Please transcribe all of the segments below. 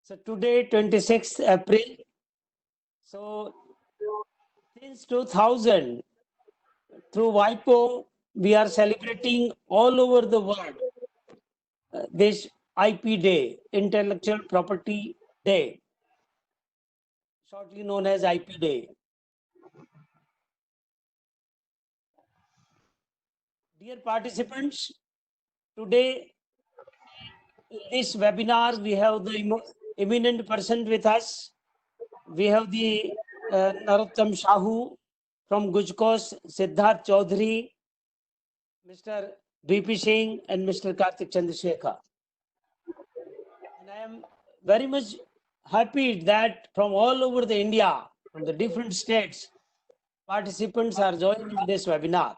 So today, 26th April. So since 2000, through WIPO, we are celebrating all over the world this IP Day, Intellectual Property Day, shortly known as IP Day. Dear participants, today in this webinar, we have the eminent person with us. We have the Narottam Shahu from Gujkos, Siddharth Chaudhary, Mr. BP Singh, and Mr. Karthik Chandrasekhar. And I am very much happy that from all over the India, from the different states, participants are joining this webinar.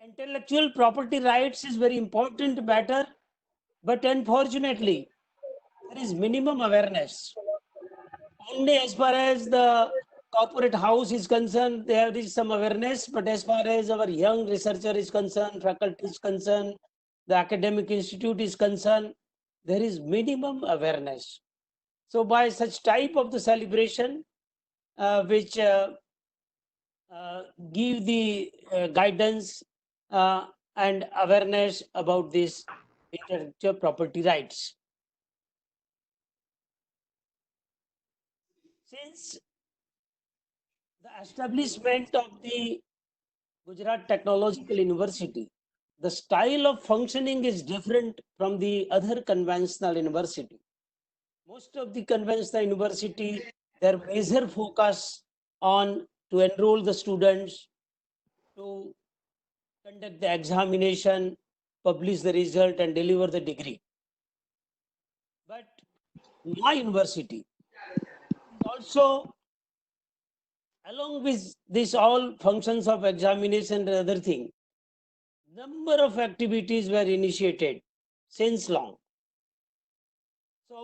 Intellectual property rights is very important matter, but unfortunately, there is minimum awareness. Only as far as the corporate house is concerned, there is some awareness, but as far as our young researcher is concerned, faculty is concerned, the academic institute is concerned, there is minimum awareness. So by such type of the celebration, which give the guidance and awareness about this intellectual property rights. Since the establishment of the Gujarat Technological University, the style of functioning is different from the other conventional university. Most of the conventional university, their major focus on to enroll the students, to conduct the examination, publish the result, and deliver the degree. But my university also, along with this all functions of examination and other thing, number of activities were initiated since long. So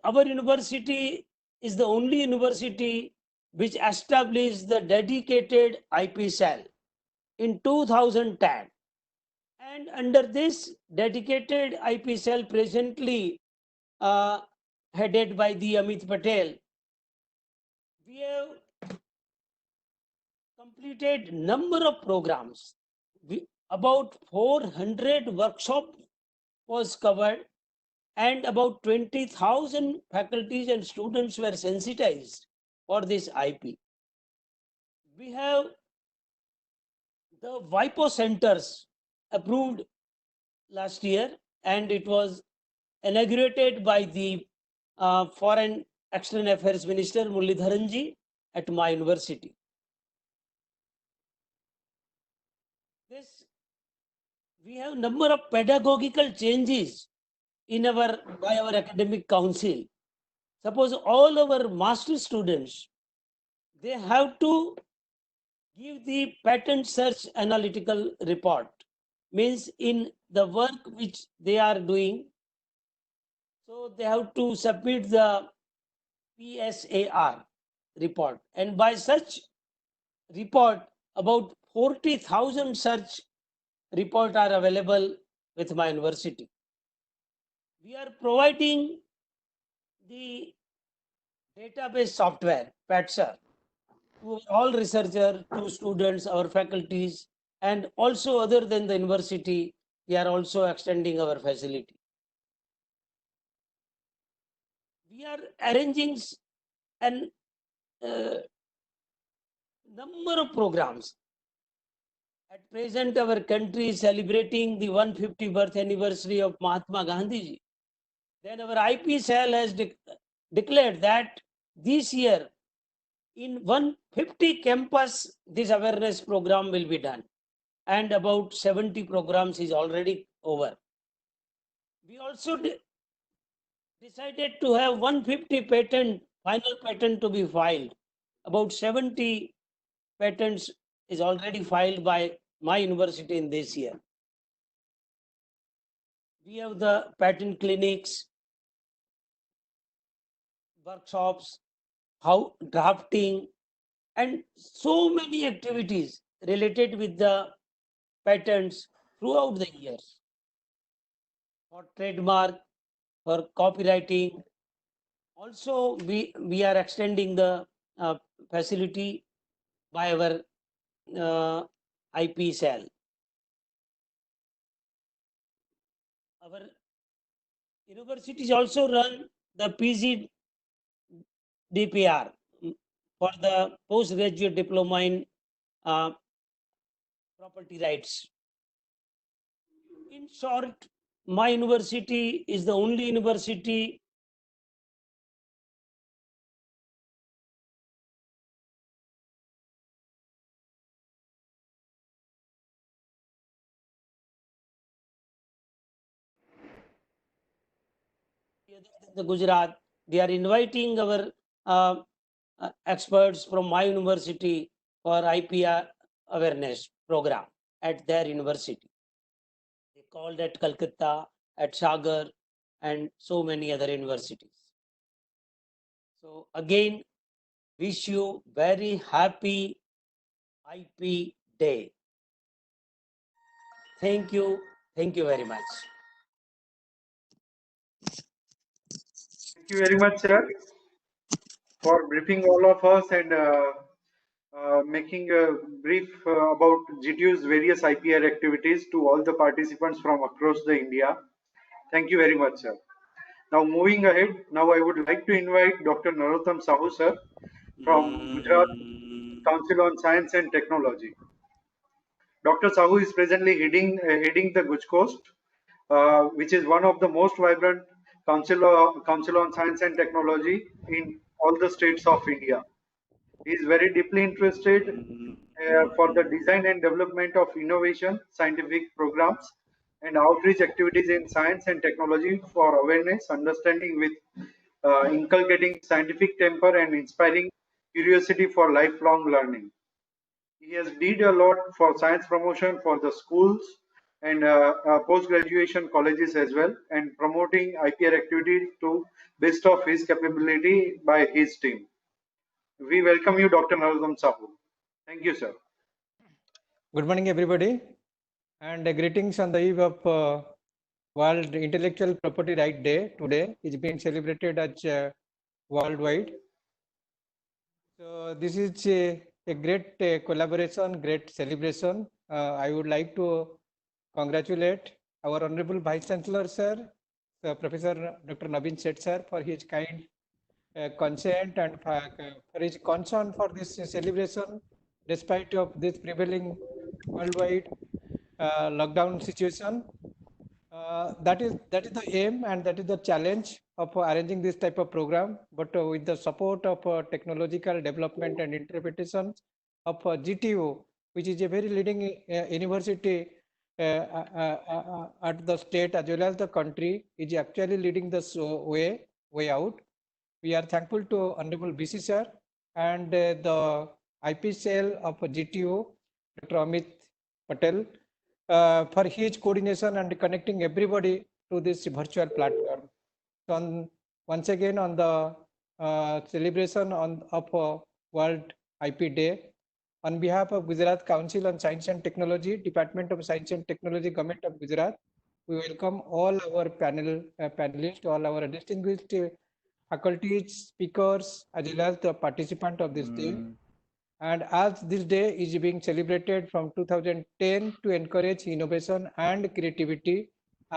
our university is the only university which established the dedicated IP cell in 2010. And under this dedicated IP cell presently headed by the Amit Patel, we have completed number of programs. About 400 workshop was covered and about 20,000 faculties and students were sensitized for this IP. We have the WIPO centers approved last year, and it was inaugurated by the Foreign External Affairs Minister Muralidharanji at my university. This we have number of pedagogical changes in by our academic council. Suppose all our master students, they have to give the patent search analytical report, means in the work which they are doing. So they have to submit the PSAR report, and by such report, about 40,000 such report are available with my university. We are providing the database software, PATSR, to all researchers, to students, our faculties, and also other than the university, we are also extending our facility. We are arranging an number of programs. At present, our country is celebrating the 150th birth anniversary of Mahatma Gandhi ji. Then our IP cell has declared that this year in 150 campus, this awareness program will be done. And about 70 programs is already over. We also decided to have 150 final patent to be filed. About 70 patents is already filed by my university in this year. We have the patent clinics, workshops, how drafting, and so many activities related with the patents throughout the years. for trademark, for copywriting. Also, we are extending the facility by our IP cell. Our universities also run the PG DPR for the postgraduate diploma in property rights. In short, my university is the only university other than the Gujarat. They are inviting our experts from my university for IPR awareness program at their university. They called at Calcutta, at Sagar, and so many other universities. So again, wish you very happy IP day. Thank you. Thank you very much. Thank you very much, sir, for briefing all of us and making a brief about GTU's various IPR activities to all the participants from across the India. Thank you very much, sir. Now, moving ahead, now I would like to invite Dr. Narottam Sahu, sir, from Gujarat Council on Science and Technology. Dr. Sahu is presently heading the Guj Coast, which is one of the most vibrant council on science and technology in all the states of India. He is very deeply interested for the design and development of innovation, scientific programs, and outreach activities in science and technology for awareness, understanding with inculcating scientific temper and inspiring curiosity for lifelong learning. He has did a lot for science promotion for the schools and post-graduation colleges as well, and promoting IPR activity to best of his capability by his team. We welcome you, Dr. Narottam Sahu. Thank you, sir. Good morning, everybody, and greetings on the eve of World Intellectual Property Right Day. Today is being celebrated as worldwide. So this is a great collaboration, great celebration. I would like to congratulate our Honorable Vice Chancellor, sir, Professor Dr. Naveen Seth, sir, for his kind consent and for his concern for this celebration, despite of this prevailing worldwide lockdown situation. That is the aim and that is the challenge of arranging this type of program. But with the support of technological development and interpretation of GTU, which is a very leading university at the state as well as the country, is actually leading this way out. We are thankful to Honorable BC sir and the IP cell of GTU, Dr. Amit Patel, for his coordination and connecting everybody to this virtual platform. So once again on the celebration of World IP Day, on behalf of Gujarat Council on Science and Technology, Department of Science and Technology, Government of Gujarat, we welcome all our panelists, all our distinguished faculties, speakers, as well as the participant of this day. And as this day is being celebrated from 2010 to encourage innovation and creativity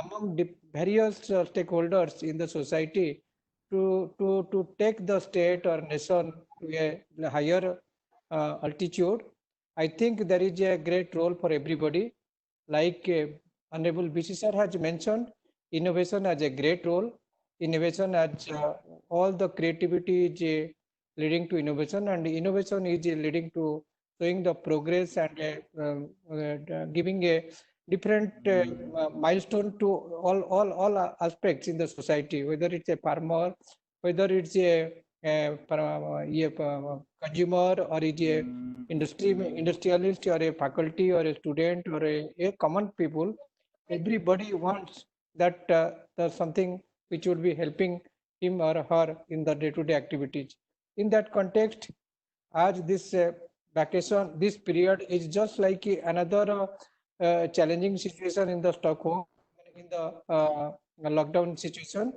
among the various stakeholders in the society to take the state or nation to a higher altitude, I think there is a great role for everybody. Like Honorable BC sir has mentioned, innovation has a great role. Innovation has all the creativity is leading to innovation, and innovation is leading to showing the progress and giving a different milestone to all aspects in the society, whether it's a farmer, whether it's a consumer, or is a industrialist, or a faculty, or a student, or a common people. Everybody wants that there's something which would be helping him or her in the day-to-day activities. In that context, as this vacation, this period is just like another challenging situation in the Stockholm, in the lockdown situation.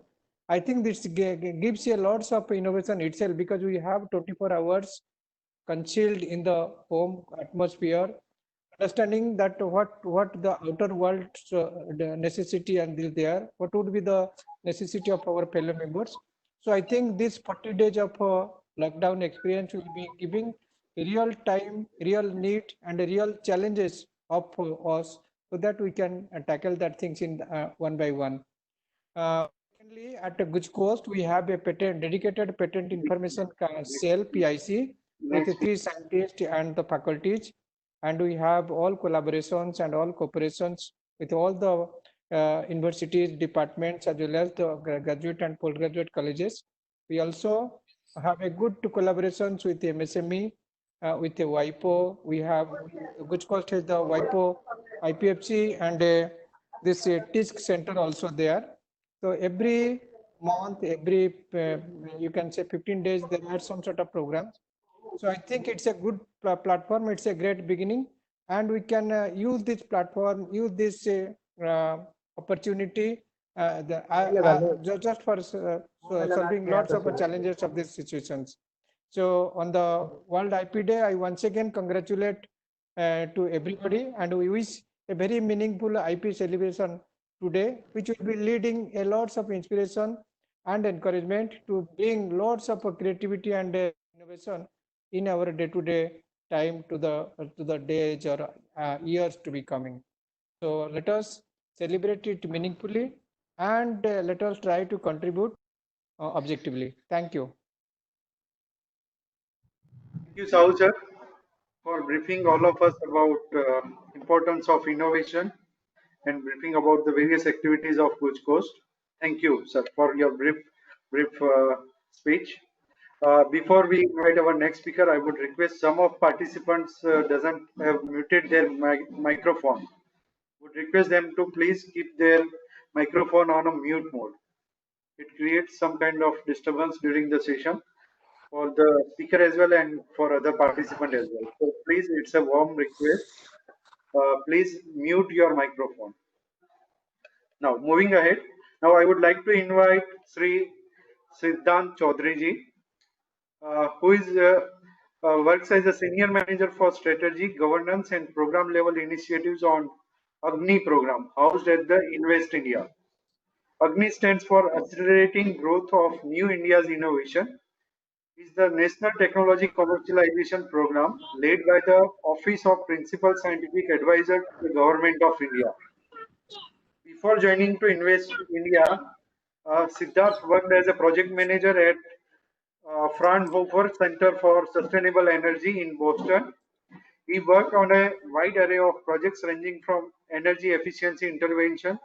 I think this gives a lots of innovation itself, because we have 24 hours concealed in the home atmosphere, understanding that what the outer world the necessity and there, what would be the necessity of our fellow members. So I think this 40 days of lockdown experience will be giving real time, real need and real challenges of us, so that we can tackle that things in one by one. Secondly, at Guj Coast, we have a patent, dedicated patent information cell PIC with the Next. 3 scientists and the faculties, and we have all collaborations and all cooperations with all the universities, departments, as well as the graduate and postgraduate colleges. We also have a good collaborations with the MSME, with the WIPO. We have Guj Coast has the WIPO, IPFC, and this TISC center also there. So every month, every you can say 15 days, there are some sort of programs. So I think it's a good platform. It's a great beginning, and we can use this platform, use this opportunity, just for solving lots of challenges of these situations. So on the World IP Day, I once again congratulate to everybody, and we wish a very meaningful IP celebration today, which will be leading a lots of inspiration and encouragement to bring lots of creativity and innovation in our day-to-day time to the days or years to be coming. So let us celebrate it meaningfully, and let us try to contribute objectively. Thank you. Thank you, Sahu sir, for briefing all of us about importance of innovation and briefing about the various activities of Guj Coast. Thank you, sir, for your brief speech. Before we invite our next speaker, I would request some of participants doesn't have muted their microphone. Would request them to please keep their microphone on a mute mode. It creates some kind of disturbance during the session for the speaker as well and for other participant as well. So please, it's a warm request. Please mute your microphone. Now, moving ahead, now I would like to invite Sri Siddhant Chaudhary ji, who is works as a senior manager for strategy, governance, and program level initiatives on Agni program, housed at the Invest India. Agni stands for Accelerating Growth of New India's Innovation. Is the National Technology Commercialization Program led by the Office of Principal Scientific Advisor to the Government of India. Before joining to Invest India, Siddharth worked as a project manager at Fraunhofer Center for Sustainable Energy in Boston. He worked on a wide array of projects ranging from energy efficiency interventions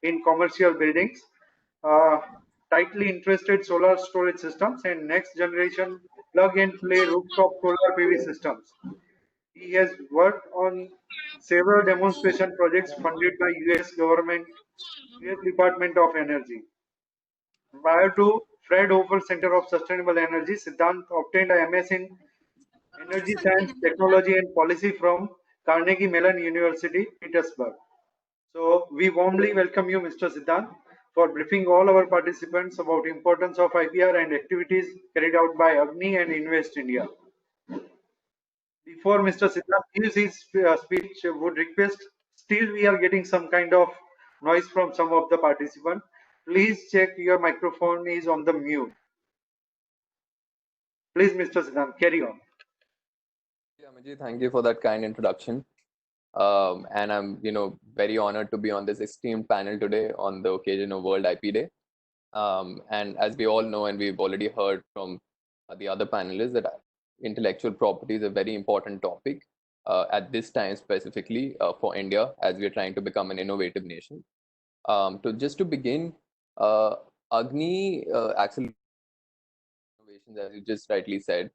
in commercial buildings, uh, tightly interested solar storage systems, and next generation plug and play rooftop solar PV systems. He has worked on several demonstration projects funded by US Department of Energy. Prior to Fraunhofer Center of Sustainable Energy, Siddhant obtained a MS in Energy Science, Technology and Policy from Carnegie Mellon University, Petersburg. So we warmly welcome you, Mr. Siddhant, for briefing all our participants about importance of IPR and activities carried out by Agni and Invest India. Before Mr. Siddhant gives his speech, would request, still we are getting some kind of noise from some of the participants. Please check your microphone is on the mute. Please, Mr. Siddhant, carry on. Amaji, thank you for that kind introduction. And I'm, very honored to be on this esteemed panel today on the occasion of World IP Day. And as we all know, and we've already heard from the other panelists, that intellectual property is a very important topic at this time, specifically for India, as we are trying to become an innovative nation. Just to begin, Agni accelerates innovations, as you just rightly said.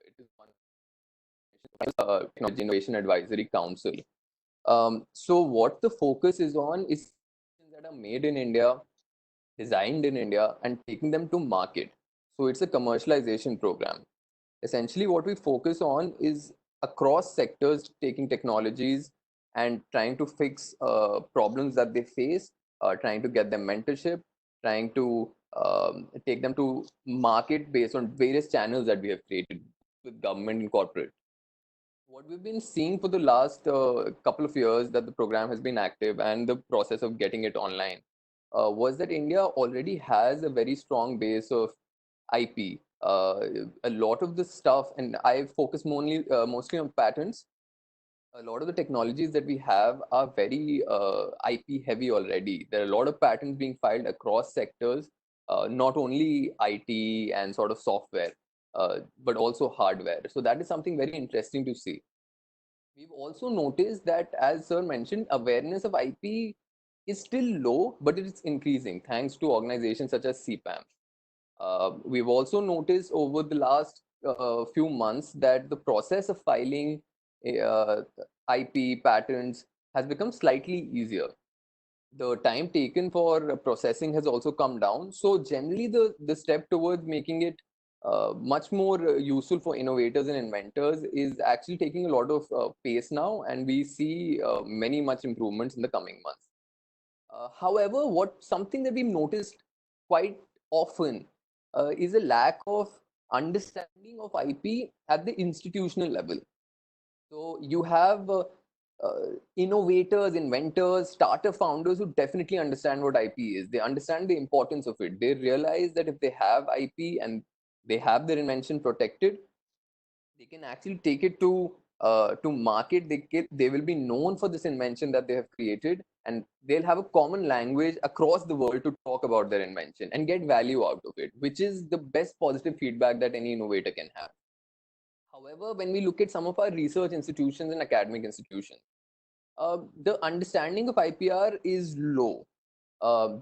It is one Technology Innovation Advisory Council. So what the focus is on is that are made in India, designed in India, and taking them to market. So it's a commercialization program. Essentially, what we focus on is across sectors, taking technologies and trying to fix problems that they face, trying to get them mentorship, trying to take them to market based on various channels that we have created with government and corporate. What we've been seeing for the last couple of years that the program has been active and the process of getting it online was that India already has a very strong base of IP. A lot of the stuff, and I focus mostly on patents. A lot of the technologies that we have are very IP heavy already. There are a lot of patents being filed across sectors, not only IT and sort of software, but also hardware. So that is something very interesting to see. We've also noticed that, as Sir mentioned, awareness of IP is still low, but it is increasing thanks to organizations such as CPAM. We've also noticed over the last few months that the process of filing uh, IP patents has become slightly easier. The time taken for processing has also come down. So generally, the step towards making it much more useful for innovators and inventors is actually taking a lot of pace now, and we see many much improvements in the coming months. However, what something that we've noticed quite often is a lack of understanding of IP at the institutional level. So you have innovators, inventors, startup founders who definitely understand what IP is. They understand the importance of it. They realize that if they have IP and they have their invention protected, they can actually take it to market. They will be known for this invention that they have created, and they'll have a common language across the world to talk about their invention and get value out of it, which is the best positive feedback that any innovator can have. However, when we look at some of our research institutions and academic institutions, the understanding of IPR is low.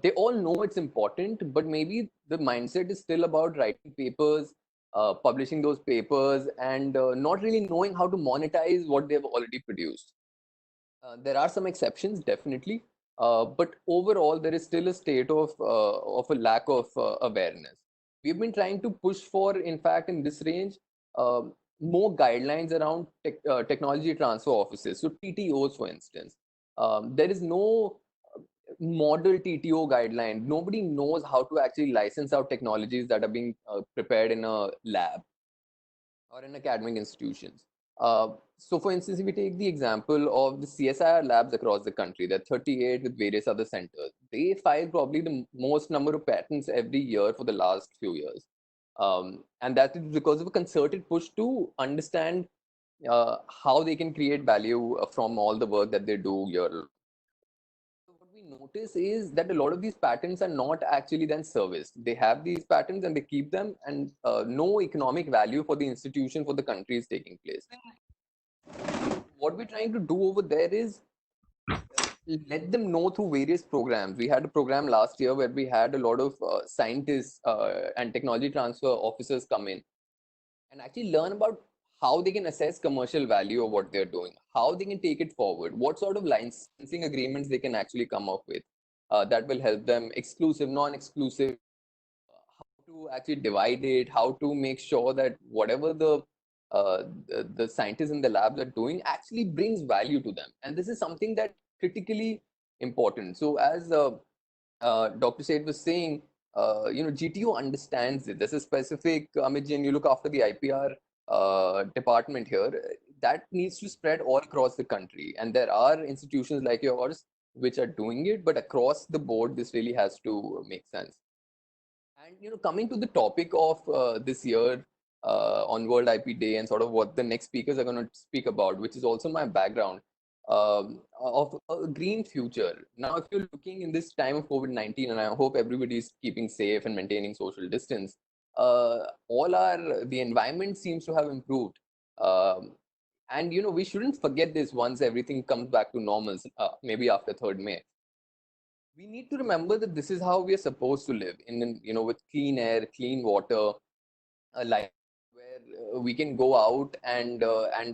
They all know it's important, but maybe the mindset is still about writing papers, publishing those papers, and not really knowing how to monetize what they've already produced. There are some exceptions, definitely, but overall, there is still a state of a lack of awareness. We've been trying to push for, in fact, in this range, more guidelines around technology transfer offices. So TTOs, for instance, there is no model TTO guideline. Nobody knows how to actually license out technologies that are being prepared in a lab or in academic institutions. So, for instance, if we take the example of the CSIR labs across the country, there are 38 with various other centers. They file probably the most number of patents every year for the last few years. And that is because of a concerted push to understand how they can create value from all the work that they do year. So what we notice is that a lot of these patents are not actually then serviced. They have these patents and they keep them, and no economic value for the institution, for the country is taking place. What we're trying to do over there is let them know through various programs. We had a program last year where we had a lot of scientists and technology transfer officers come in and actually learn about how they can assess commercial value of what they're doing, how they can take it forward, what sort of licensing agreements they can actually come up with that will help them exclusive, non-exclusive, how to actually divide it, how to make sure that whatever the scientists in the labs are doing actually brings value to them. And this is something that critically important. So as Dr. Said was saying, GTO understands it. There's a specific, Amit, you look after the IPR department here. That needs to spread all across the country. And there are institutions like yours which are doing it, but across the board, this really has to make sense. And coming to the topic of this year on World IP Day and sort of what the next speakers are going to speak about, which is also my background of a green future. Now, if you're looking in this time of COVID-19, and I hope everybody is keeping safe and maintaining social distance, the environment seems to have improved. And we shouldn't forget this once everything comes back to normal, maybe after 3rd May. We need to remember that this is how we are supposed to live with clean air, clean water, a life where we can go out and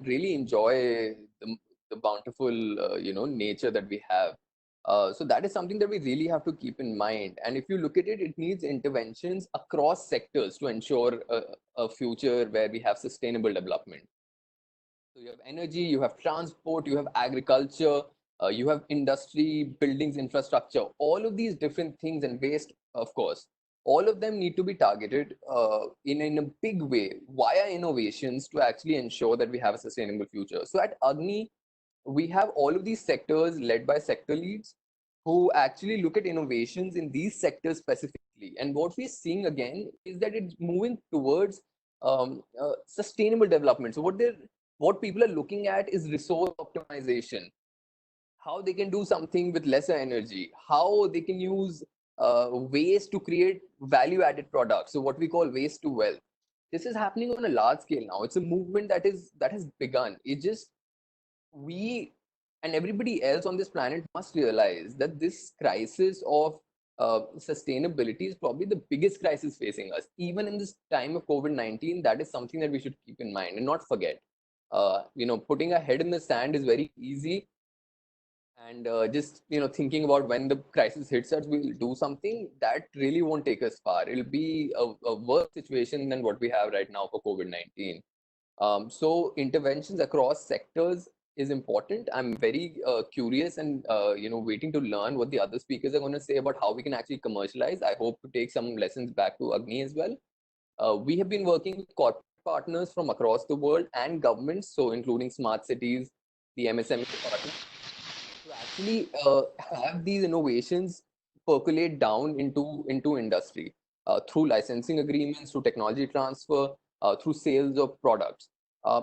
really enjoy the bountiful nature that we have. So that is something that we really have to keep in mind. And if you look at it, it needs interventions across sectors to ensure a future where we have sustainable development. So you have energy, you have transport, you have agriculture, you have industry, buildings, infrastructure, all of these different things, and waste, of course. All of them need to be targeted in a big way via innovations to actually ensure that we have a sustainable future. So at Agni, we have all of these sectors led by sector leads who actually look at innovations in these sectors specifically. And what we're seeing again is that it's moving towards sustainable development. So what people are looking at is resource optimization, how they can do something with lesser energy, how they can use waste to create value added products. So what we call waste to wealth. This is happening on a large scale now. It's a movement that has begun. It just we and everybody else on this planet must realize that this crisis of sustainability is probably the biggest crisis facing us. Even in this time of COVID-19, that is something that we should keep in mind and not forget. Putting our head in the sand is very easy, and just thinking about when the crisis hits us, we'll do something that really won't take us far. It'll be a worse situation than what we have right now for COVID-19. So interventions across sectors is important. I'm very curious and waiting to learn what the other speakers are going to say about how we can actually commercialize. I hope to take some lessons back to Agni as well. We have been working with corporate partners from across the world and governments, so including smart cities, the MSME department, to actually have these innovations percolate down into industry through licensing agreements, through technology transfer, through sales of products.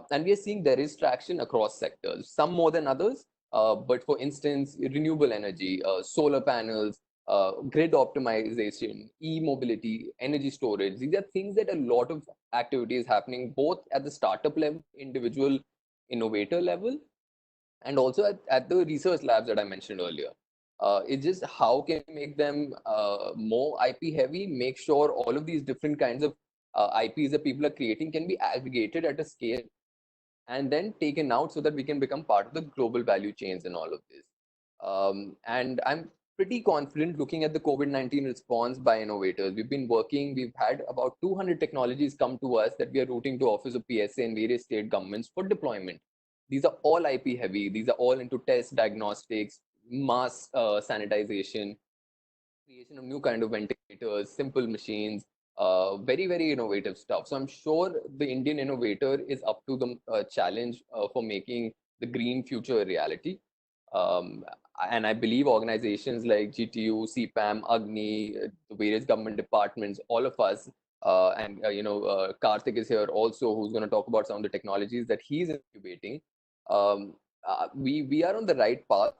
And we are seeing there is traction across sectors, some more than others. But for instance, renewable energy, solar panels, grid optimization, e-mobility, energy storage. These are things that a lot of activity is happening both at the startup level, individual innovator level, and also at the research labs that I mentioned earlier. It's just how can we make them more IP heavy, make sure all of these different kinds of IPs that people are creating can be aggregated at a scale and then taken out so that we can become part of the global value chains and all of this. And I'm pretty confident looking at the COVID-19 response by innovators. We've had about 200 technologies come to us that we are routing to Office of PSA and various state governments for deployment. These are all IP heavy. These are all into test diagnostics, mass sanitization, creation of new kind of ventilators, simple machines, very, very innovative stuff. So I'm sure the Indian innovator is up to the challenge for making the green future a reality. Um, and I believe organizations like GTU, CPAM, Agni, the various government departments, all of us, and Karthik is here also, who's going to talk about some of the technologies that he's incubating. Um, we are on the right path.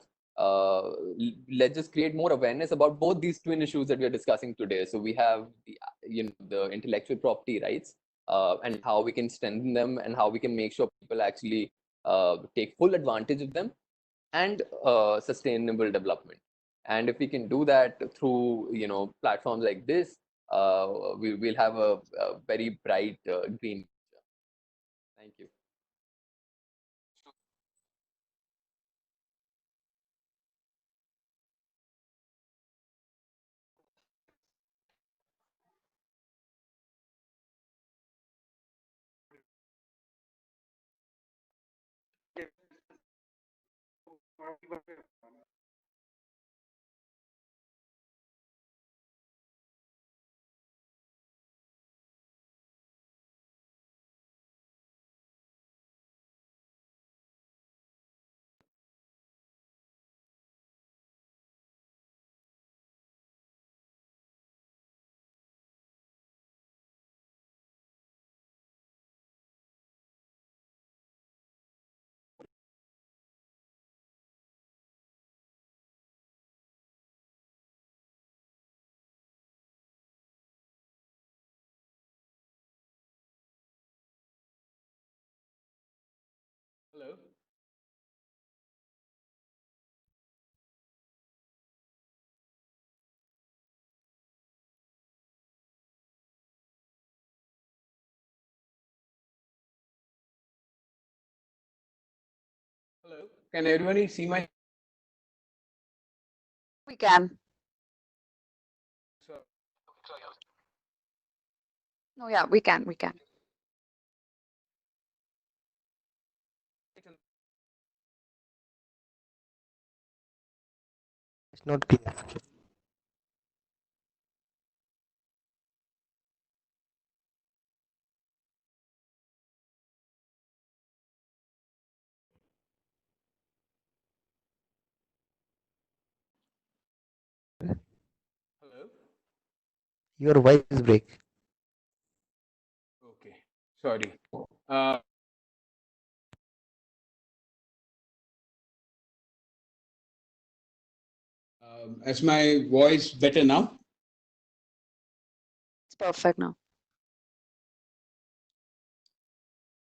Let's just create more awareness about both these twin issues that we are discussing today. So we have the intellectual property rights and how we can strengthen them and how we can make sure people actually take full advantage of them, and sustainable development. And if we can do that through platforms like this, we'll have a very bright green future. Thank you. Hello. Hello. Can everybody see my? We can. So, Oh, yeah, we can. We can. not clear. Hello. Your voice is break. Okay. Sorry. Uh, is my voice better now? It's perfect now.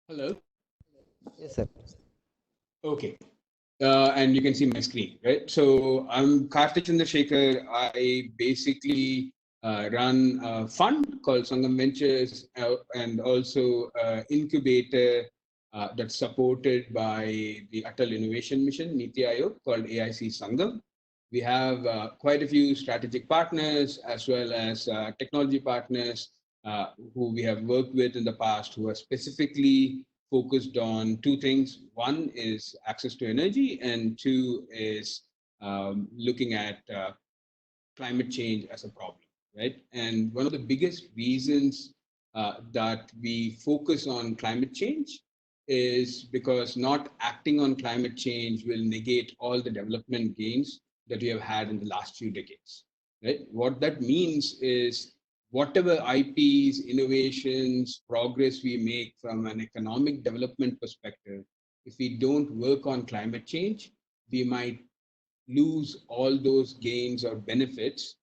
Hello. Yes, sir. Okay. And you can see my screen, right? So I'm Karthik Chandrasekhar. I basically run a fund called Sangam Ventures and also incubator that's supported by the Atal Innovation Mission, Niti Aayog, called AIC Sangam. We have quite a few strategic partners as well as technology partners who we have worked with in the past who are specifically focused on two things. One is access to energy, and two is looking at climate change as a problem, right? And one of the biggest reasons that we focus on climate change is because not acting on climate change will negate all the development gains that we have had in the last few decades, right? What that means is whatever IPs, innovations, progress we make from an economic development perspective, if we don't work on climate change, we might lose all those gains or benefits.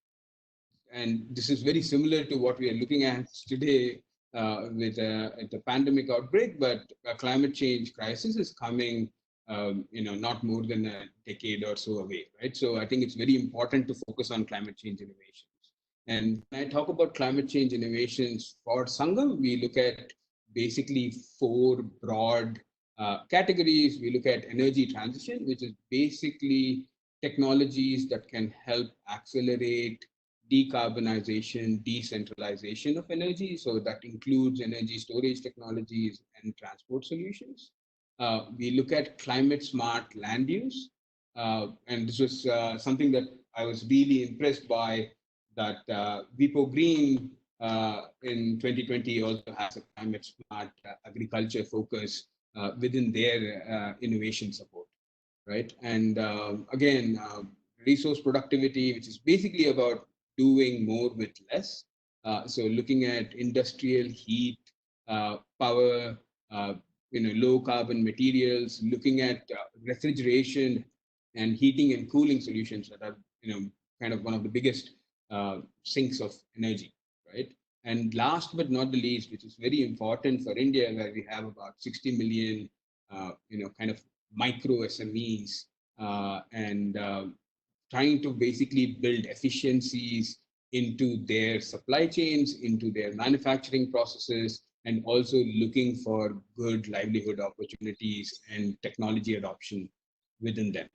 And this is very similar to what we are looking at today with the pandemic outbreak, but a climate change crisis is coming, not more than a decade or so away, right? So I think it's very important to focus on climate change innovations. And when I talk about climate change innovations for Sangam, we look at basically four broad categories. We look at energy transition, which is basically technologies that can help accelerate decarbonization, decentralization of energy. So that includes energy storage technologies and transport solutions. We look at climate smart land use. And this was something that I was really impressed by, that Vipo Green in 2020 also has a climate smart agriculture focus within their innovation support, right? And again, resource productivity, which is basically about doing more with less. So looking at industrial heat, power, low carbon materials, looking at refrigeration and heating and cooling solutions that are, kind of one of the biggest sinks of energy, right? And last but not the least, which is very important for India, where we have about 60 million, kind of micro SMEs, and trying to basically build efficiencies into their supply chains, into their manufacturing processes, and also looking for good livelihood opportunities and technology adoption within them.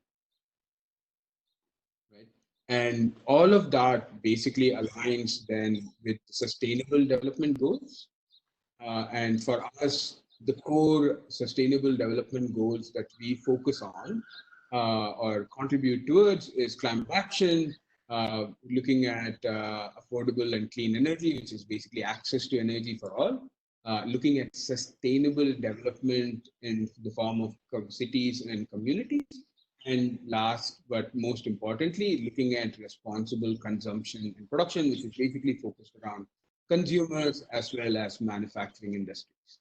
Right? And all of that basically aligns then with sustainable development goals. And for us, the core sustainable development goals that we focus on or contribute towards is climate action, looking at affordable and clean energy, which is basically access to energy for all, looking at sustainable development in the form of cities and communities, and last but most importantly, looking at responsible consumption and production, which is basically focused around consumers as well as manufacturing industries,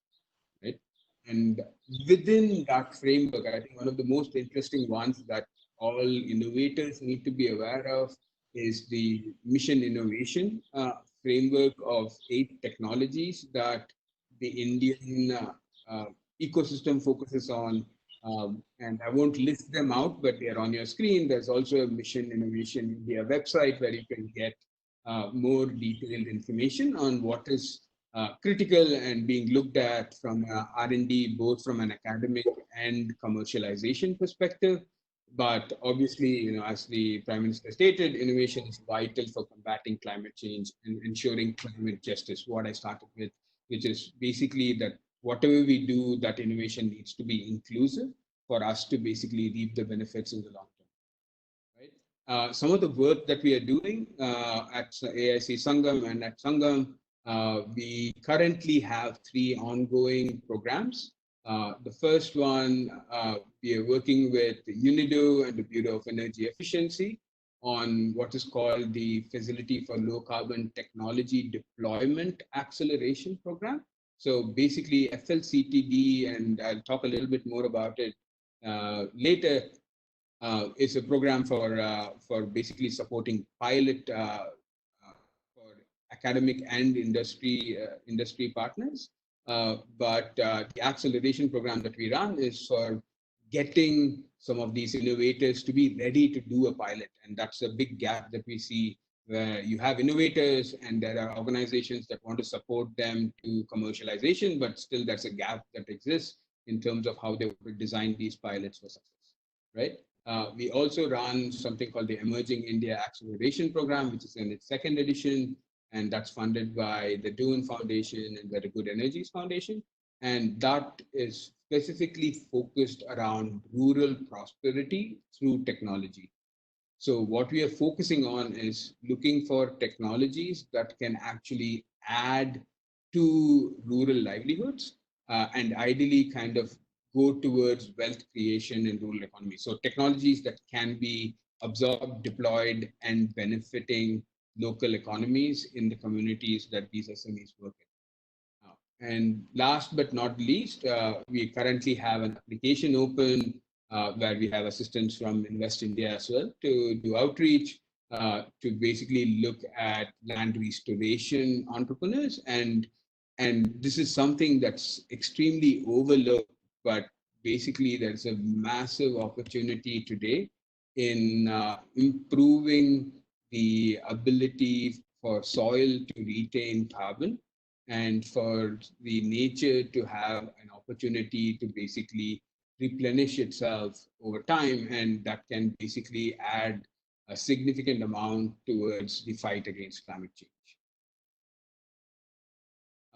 right? And within that framework, I think one of the most interesting ones that all innovators need to be aware of is the mission innovation framework of 8 technologies that the Indian ecosystem focuses on. And I won't list them out, but they are on your screen. There's also a Mission Innovation India website where you can get more detailed information on what is critical and being looked at from R&D, both from an academic and commercialization perspective. But obviously, as the Prime Minister stated, innovation is vital for combating climate change and ensuring climate justice. What I started with, which is basically that whatever we do, that innovation needs to be inclusive for us to basically reap the benefits in the long term, right? some of the work that we are doing at AIC Sangam and at Sangam, we currently have 3 ongoing programs. The first one, we are working with UNIDO and the Bureau of Energy Efficiency on what is called the Facility for Low Carbon Technology Deployment Acceleration Program. So basically FLCTD, and I'll talk a little bit more about it later, is a program for basically supporting pilot for academic and industry partners. But the acceleration program that we run is for getting some of these innovators to be ready to do a pilot, and that's a big gap that we see, where you have innovators and there are organizations that want to support them to commercialization, but still there's a gap that exists in terms of how they would design these pilots for success, right? We also run something called the Emerging India Acceleration Program, which is in its 2nd edition, and that's funded by the Dune Foundation and by the Good Energies Foundation. And that is specifically focused around rural prosperity through technology. So what we are focusing on is looking for technologies that can actually add to rural livelihoods and ideally kind of go towards wealth creation in rural economy. So technologies that can be absorbed, deployed, and benefiting local economies in the communities that these SMEs work in. And last but not least, we currently have an application open where we have assistance from Invest India as well to do outreach, to basically look at land restoration entrepreneurs. And this is something that's extremely overlooked, but basically there's a massive opportunity today in improving the ability for soil to retain carbon and for the nature to have an opportunity to basically replenish itself over time, and that can basically add a significant amount towards the fight against climate change.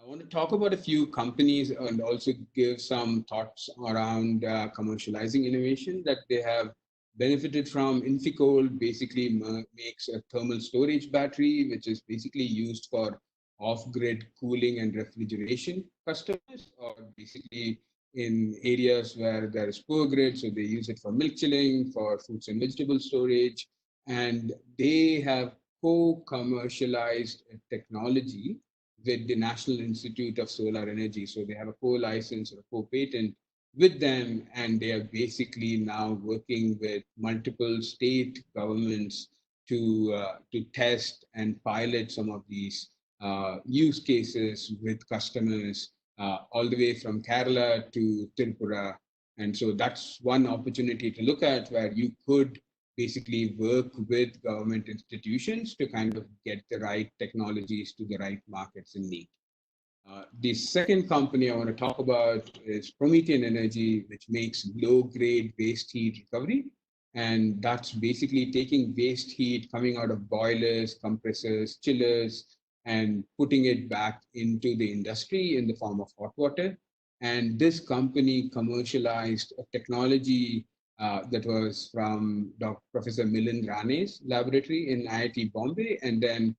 I want to talk about a few companies and also give some thoughts around commercializing innovation that they have benefited from. Inficold basically makes a thermal storage battery, which is basically used for off-grid cooling and refrigeration customers, or basically in areas where there is poor grid. So they use it for milk chilling, for fruits and vegetable storage, and they have co-commercialized technology with the National Institute of Solar Energy. So they have a co-license or a co-patent with them, and they are basically now working with multiple state governments to test and pilot some of these use cases with customers all the way from Kerala to Tripura. And so that's one opportunity to look at, where you could basically work with government institutions to kind of get the right technologies to the right markets in need. The second company I want to talk about is Promethean Energy, which makes low-grade waste heat recovery. And that's basically taking waste heat coming out of boilers, compressors, chillers, and putting it back into the industry in the form of hot water. And this company commercialized a technology that was from Professor Milind Rane's laboratory in IIT Bombay, and then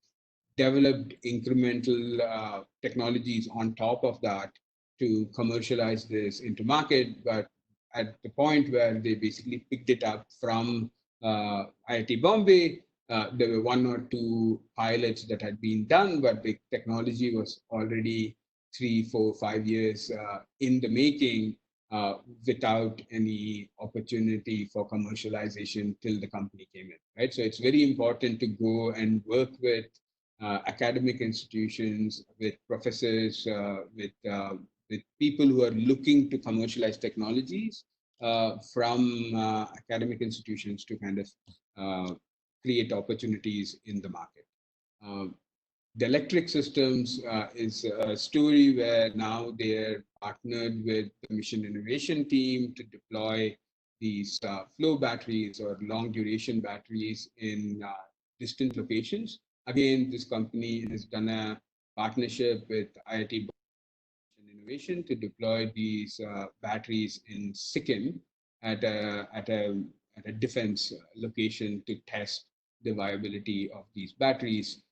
developed incremental technologies on top of that to commercialize this into market. But at the point where they basically picked it up from IIT Bombay, there were 1 or 2 pilots that had been done, but the technology was already 3, 4, 5 years in the making, without any opportunity for commercialization till the company came in, right? So it's very important to go and work with academic institutions, with professors, with people who are looking to commercialize technologies from academic institutions to kind of create opportunities in the market. The electric systems is a story where now they're partnered with the Mission Innovation team to deploy these flow batteries or long duration batteries in distant locations. Again, this company has done a partnership with IIT Innovation to deploy these batteries in Sikkim at a at a defense location to test the viability of these batteries.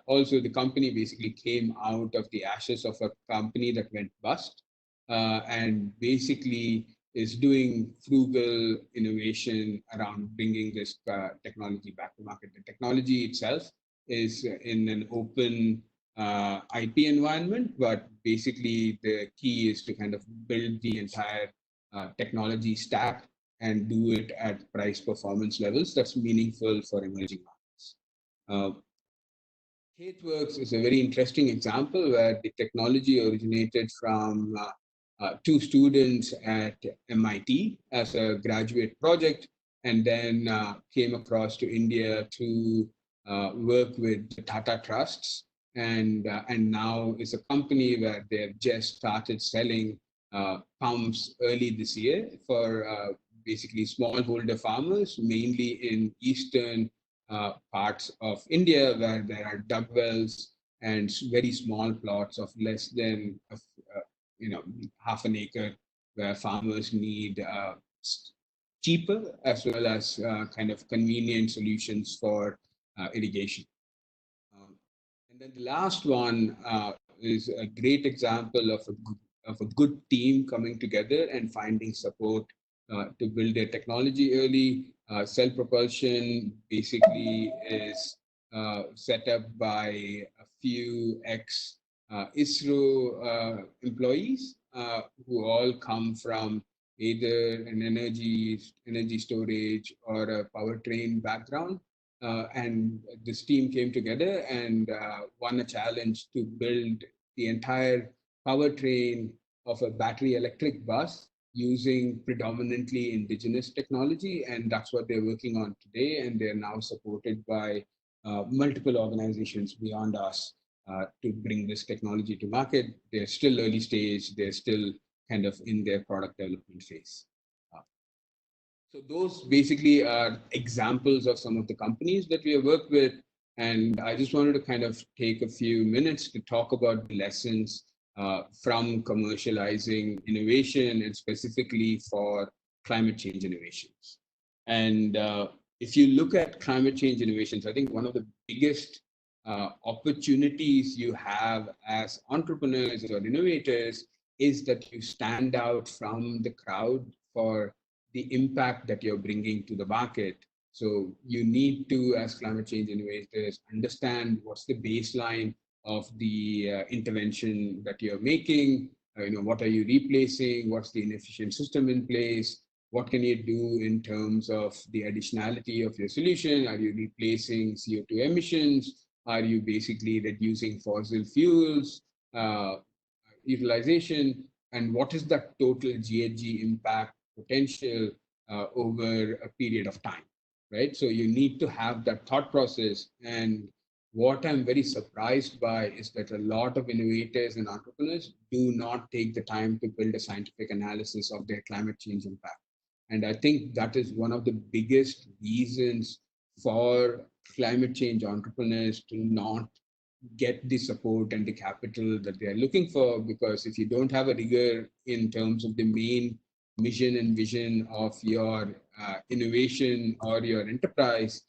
Also, the company basically came out of the ashes of a company that went bust, and basically is doing frugal innovation around bringing this technology back to market. The technology itself is in an open IP environment, but basically the key is to kind of build the entire technology stack and do it at price performance levels that's meaningful for emerging markets. KateWorks is a very interesting example where the technology originated from two students at MIT as a graduate project, and then came across to India to work with the Tata Trusts, and now is a company where they have just started selling pumps early this year for basically smallholder farmers, mainly in eastern parts of India where there are dug wells and very small plots of less than half an acre, where farmers need cheaper as well as kind of convenient solutions for irrigation. And then the last one is a great example of a good team coming together and finding support to build their technology early. Cell propulsion basically is set up by a few ex ISRO employees who all come from either an energy storage or a powertrain background. And this team came together and won a challenge to build the entire powertrain of a battery electric bus using predominantly indigenous technology. And that's what they're working on today. And they're now supported by multiple organizations beyond us to bring this technology to market. They're still early stage. They're still kind of in their product development phase. So those basically are examples of some of the companies that we have worked with. And I just wanted to kind of take a few minutes to talk about the lessons from commercializing innovation and specifically for climate change innovations. And if you look at climate change innovations, I think one of the biggest opportunities you have as entrepreneurs or innovators is that you stand out from the crowd for the impact that you're bringing to the market. So you need to, as climate change innovators, understand what's the baseline of the intervention that you're making. What are you replacing? What's the inefficient system in place? What can you do in terms of the additionality of your solution? Are you replacing CO2 emissions? Are you basically reducing fossil fuels utilization? And what is the total GHG impact potential over a period of time, right? So you need to have that thought process. And what I'm very surprised by is that a lot of innovators and entrepreneurs do not take the time to build a scientific analysis of their climate change impact. And I think that is one of the biggest reasons for climate change entrepreneurs to not get the support and the capital that they are looking for, because if you don't have a rigor in terms of the main mission and vision of your innovation or your enterprise,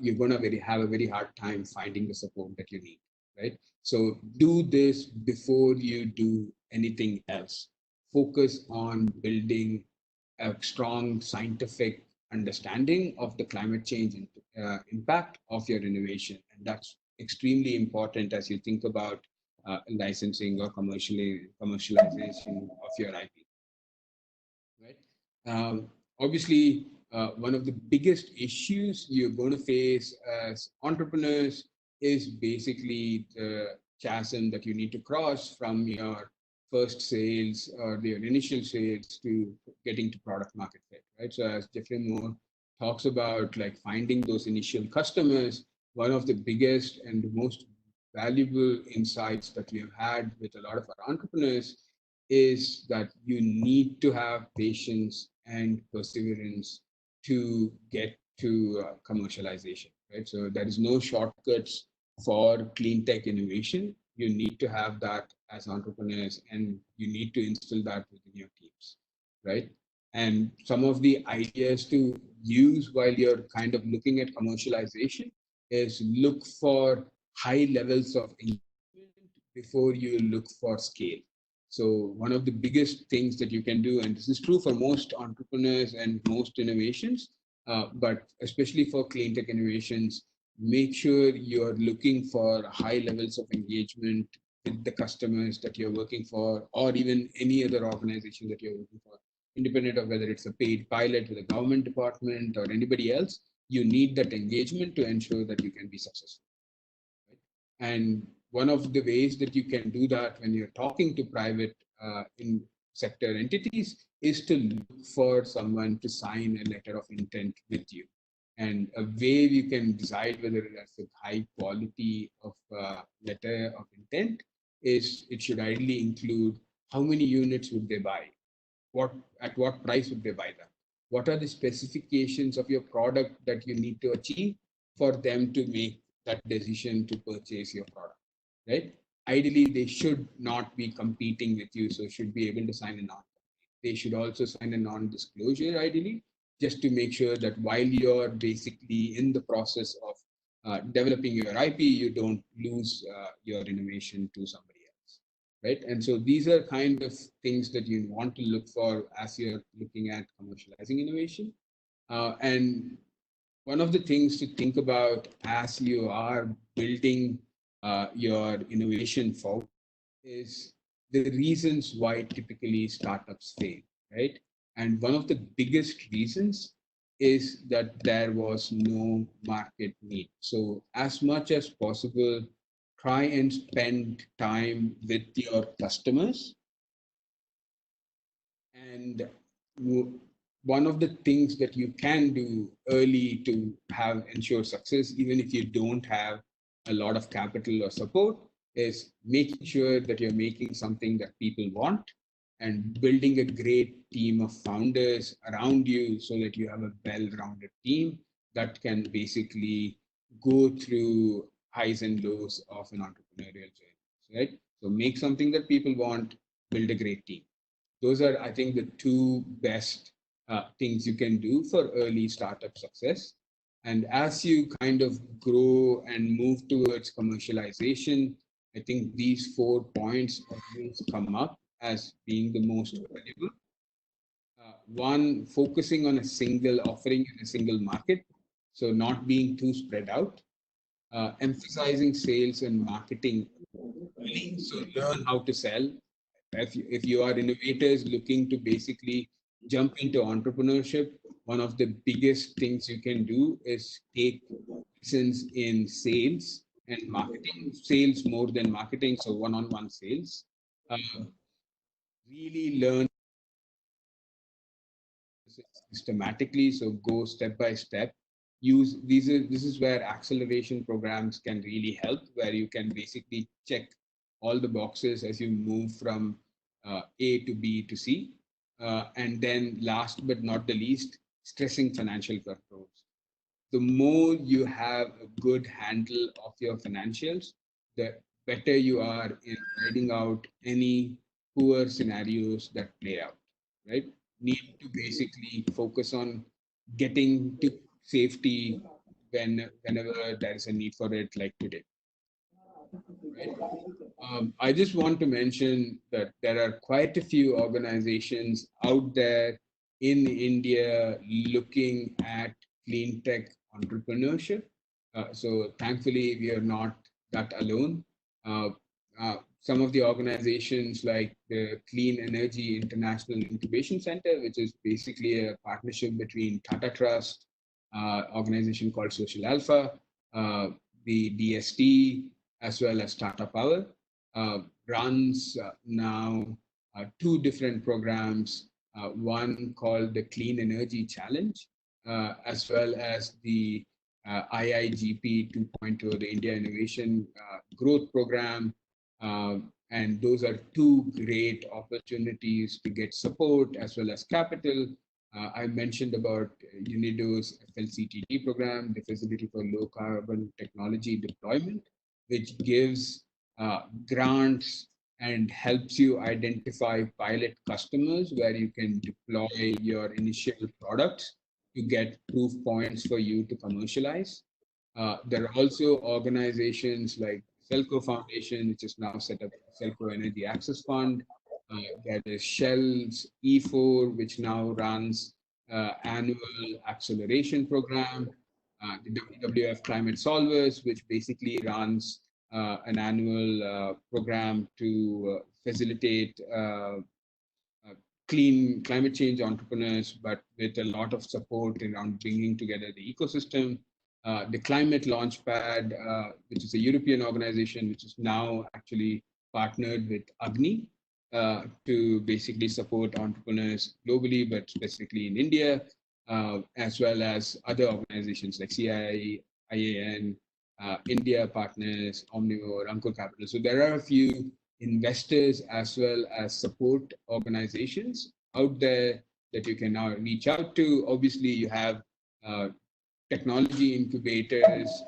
you're going to have a very hard time finding the support that you need, right? So do this before you do anything else. Focus on building a strong scientific understanding of the climate change impact of your innovation. And that's extremely important as you think about licensing or commercialization of your IP. Right? Obviously, one of the biggest issues you're going to face as entrepreneurs is basically the chasm that you need to cross from your first sales or your initial sales to getting to product market fit, right? So as Jeffrey Moore talks about, like finding those initial customers, one of the biggest and the most valuable insights that we have had with a lot of our entrepreneurs is that you need to have patience and perseverance to get to commercialization, right? So there is no shortcuts for clean tech innovation. You need to have that as entrepreneurs, and you need to instill that within your teams, right? And some of the ideas to use while you're kind of looking at commercialization is look for high levels of engagement before you look for scale. So one of the biggest things that you can do, and this is true for most entrepreneurs and most innovations, but especially for clean tech innovations, make sure you're looking for high levels of engagement with the customers that you're working for, or even any other organization that you're working for, independent of whether it's a paid pilot with a government department or anybody else. You need that engagement to ensure that you can be successful. Right? And one of the ways that you can do that when you're talking to private in sector entities is to look for someone to sign a letter of intent with you. And a way you can decide whether that's a high quality of letter of intent is it should ideally include how many units would they buy, what at what price would they buy them, what are the specifications of your product that you need to achieve for them to make that decision to purchase your product, right? Ideally they should not be competing with you, so should be able to sign a non. They should also sign a non-disclosure ideally, just to make sure that while you're basically in the process of developing your IP, you don't lose your innovation to somebody else, right? And so these are kind of things that you want to look for as you're looking at commercializing innovation. And one of the things to think about as you are building your innovation forward is the reasons why typically startups fail, right? And one of the biggest reasons is that there was no market need. So as much as possible, try and spend time with your customers. And one of the things that you can do early to have ensure success, even if you don't have a lot of capital or support, is making sure that you're making something that people want and building a great team of founders around you so that you have a well-rounded team that can basically go through highs and lows of an entrepreneurial journey, right? So make something that people want, build a great team. Those are, I think, the two best things you can do for early startup success. And as you kind of grow and move towards commercialization, I think these 4 points always come up as being the most valuable. One, focusing on a single offering in a single market, so not being too spread out. Emphasizing sales and marketing early, so learn how to sell. If you are innovators looking to basically jump into entrepreneurship, one of the biggest things you can do is take lessons in sales and marketing, sales more than marketing, so one-on-one sales. Really learn systematically, so go step by step. Use this is where acceleration programs can really help, where you can basically check all the boxes as you move from A to B to C. And then last but not the least, stressing financial controls. The more you have a good handle of your financials, the better you are in riding out any poor scenarios that play out, right? Need to basically focus on getting to safety whenever there is a need for it, like today, right? I just want to mention that there are quite a few organizations out there in India looking at clean tech entrepreneurship. So thankfully, we are not that alone. Uh, some of the organizations like the Clean Energy International Incubation Center, which is basically a partnership between Tata Trust, organization called Social Alpha, the DST, as well as Tata Power, runs now two different programs, one called the Clean Energy Challenge, as well as the IIGP 2.0, the India Innovation Growth Program. And those are two great opportunities to get support as well as capital. I mentioned about UNIDO's FLCTD program, the Facility for Low Carbon Technology Deployment, which gives grants and helps you identify pilot customers where you can deploy your initial products to get proof points for you to commercialize. There are also organizations like Celco Foundation, which is now set up Celco Energy Access Fund. There is Shell's E4, which now runs annual acceleration program. The WWF Climate Solvers, which basically runs an annual program to facilitate clean climate change entrepreneurs, but with a lot of support around bringing together the ecosystem. The Climate Launchpad, which is a European organization, which is now actually partnered with Agni to basically support entrepreneurs globally, but specifically in India, as well as other organizations like CII, IAN, India Partners, Omnivore, Ankur Capital. So there are a few investors as well as support organizations out there that you can now reach out to. Obviously, you have technology incubators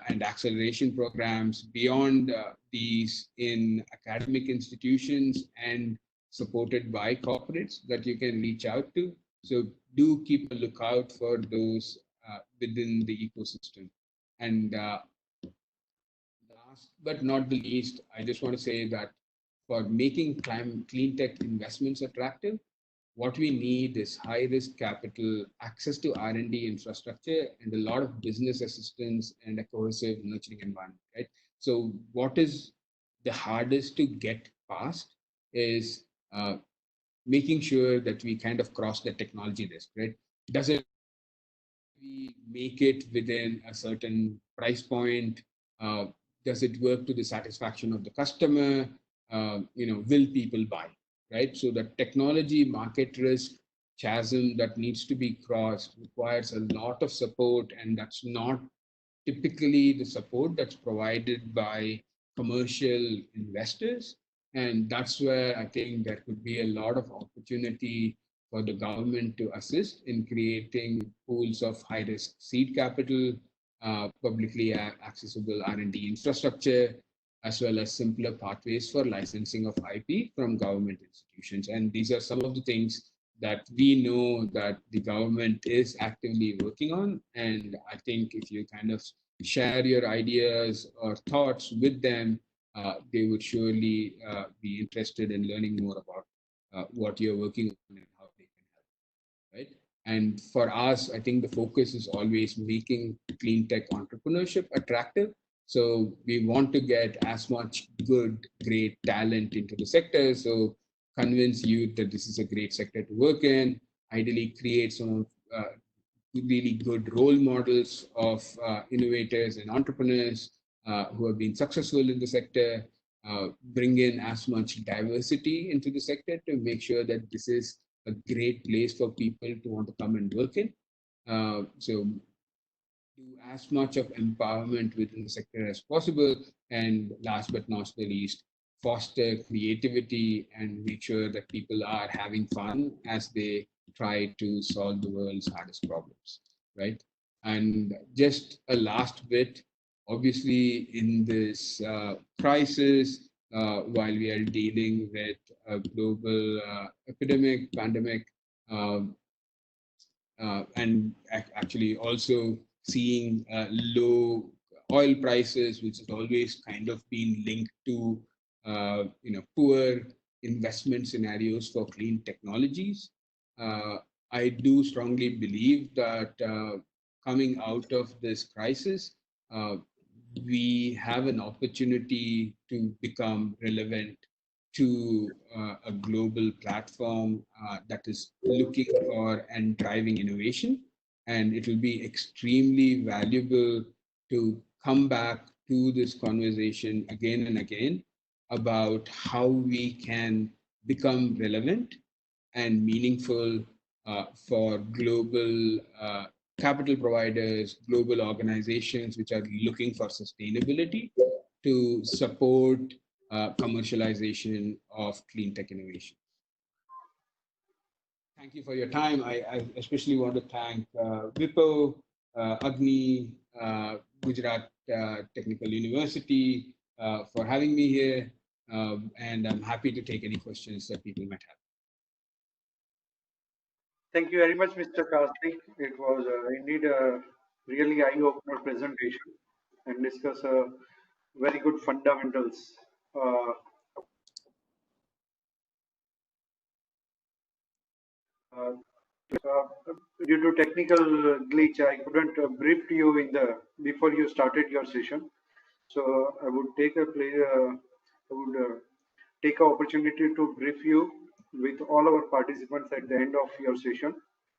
and acceleration programs beyond these in academic institutions and supported by corporates that you can reach out to. So do keep a lookout for those within the ecosystem. And last but not the least, I just want to say that for making clean tech investments attractive, what we need is high risk capital, access to R&D infrastructure, and a lot of business assistance and a cohesive nurturing environment, right? So what is the hardest to get past is making sure that we kind of cross the technology risk, right? Does it we make it within a certain price point? Does it work to the satisfaction of the customer? Will people buy, right? So the technology market risk chasm that needs to be crossed requires a lot of support, and that's not typically the support that's provided by commercial investors. And that's where I think there could be a lot of opportunity for the government to assist in creating pools of high-risk seed capital, publicly accessible R&D infrastructure, as well as simpler pathways for licensing of IP from government institutions. And these are some of the things that we know that the government is actively working on. And I think if you kind of share your ideas or thoughts with them, they would surely be interested in learning more about what you're working on and how they can help, right? And for us, I think the focus is always making clean tech entrepreneurship attractive. So we want to get as much good, great talent into the sector. So convince youth that this is a great sector to work in, ideally create some really good role models of innovators and entrepreneurs who have been successful in the sector, bring in as much diversity into the sector to make sure that this is a great place for people to want to come and work in. So do as much of empowerment within the sector as possible. And last but not the least, foster creativity and make sure that people are having fun as they try to solve the world's hardest problems, right? And just a last bit, obviously in this crisis, while we are dealing with a global pandemic, and actually also seeing low oil prices, which has always kind of been linked to poor investment scenarios for clean technologies. I do strongly believe that coming out of this crisis, we have an opportunity to become relevant to a global platform that is looking for and driving innovation. And it will be extremely valuable to come back to this conversation again and again about how we can become relevant and meaningful for global capital providers, global organizations which are looking for sustainability to support commercialization of clean tech innovation. Thank you for your time. I especially want to thank Wipro, Agni, Gujarat Technical University for having me here. and I'm happy to take any questions that people might have. Thank you very much, Mr. Karthik. It was indeed a really eye-opener presentation and discuss very good fundamentals. Uh, uh, Due to technical glitch, I couldn't brief you in the before you started your session. So I would take a play. I would take an opportunity to brief you with all our participants at the end of your session.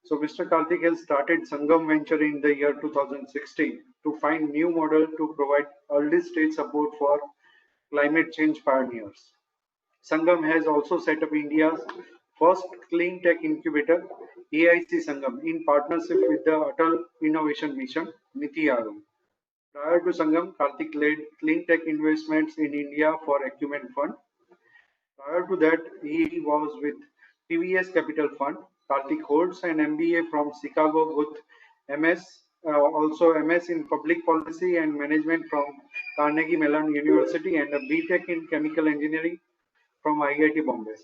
So Mr. Karthik has started Sangam Venture in the year 2016 to find new model to provide early stage support for climate change pioneers. Sangam has also set up India's first clean tech incubator, AIC Sangam, in partnership with the Atal Innovation Mission, Niti Aayog. Prior to Sangam, Karthik led clean tech investments in India for Acumen Fund. Prior to that, he was with TVS Capital Fund. Karthik holds an MBA from Chicago with MS, also MS in Public Policy and Management from Carnegie Mellon University and a BTech in Chemical Engineering from IIT Bombay.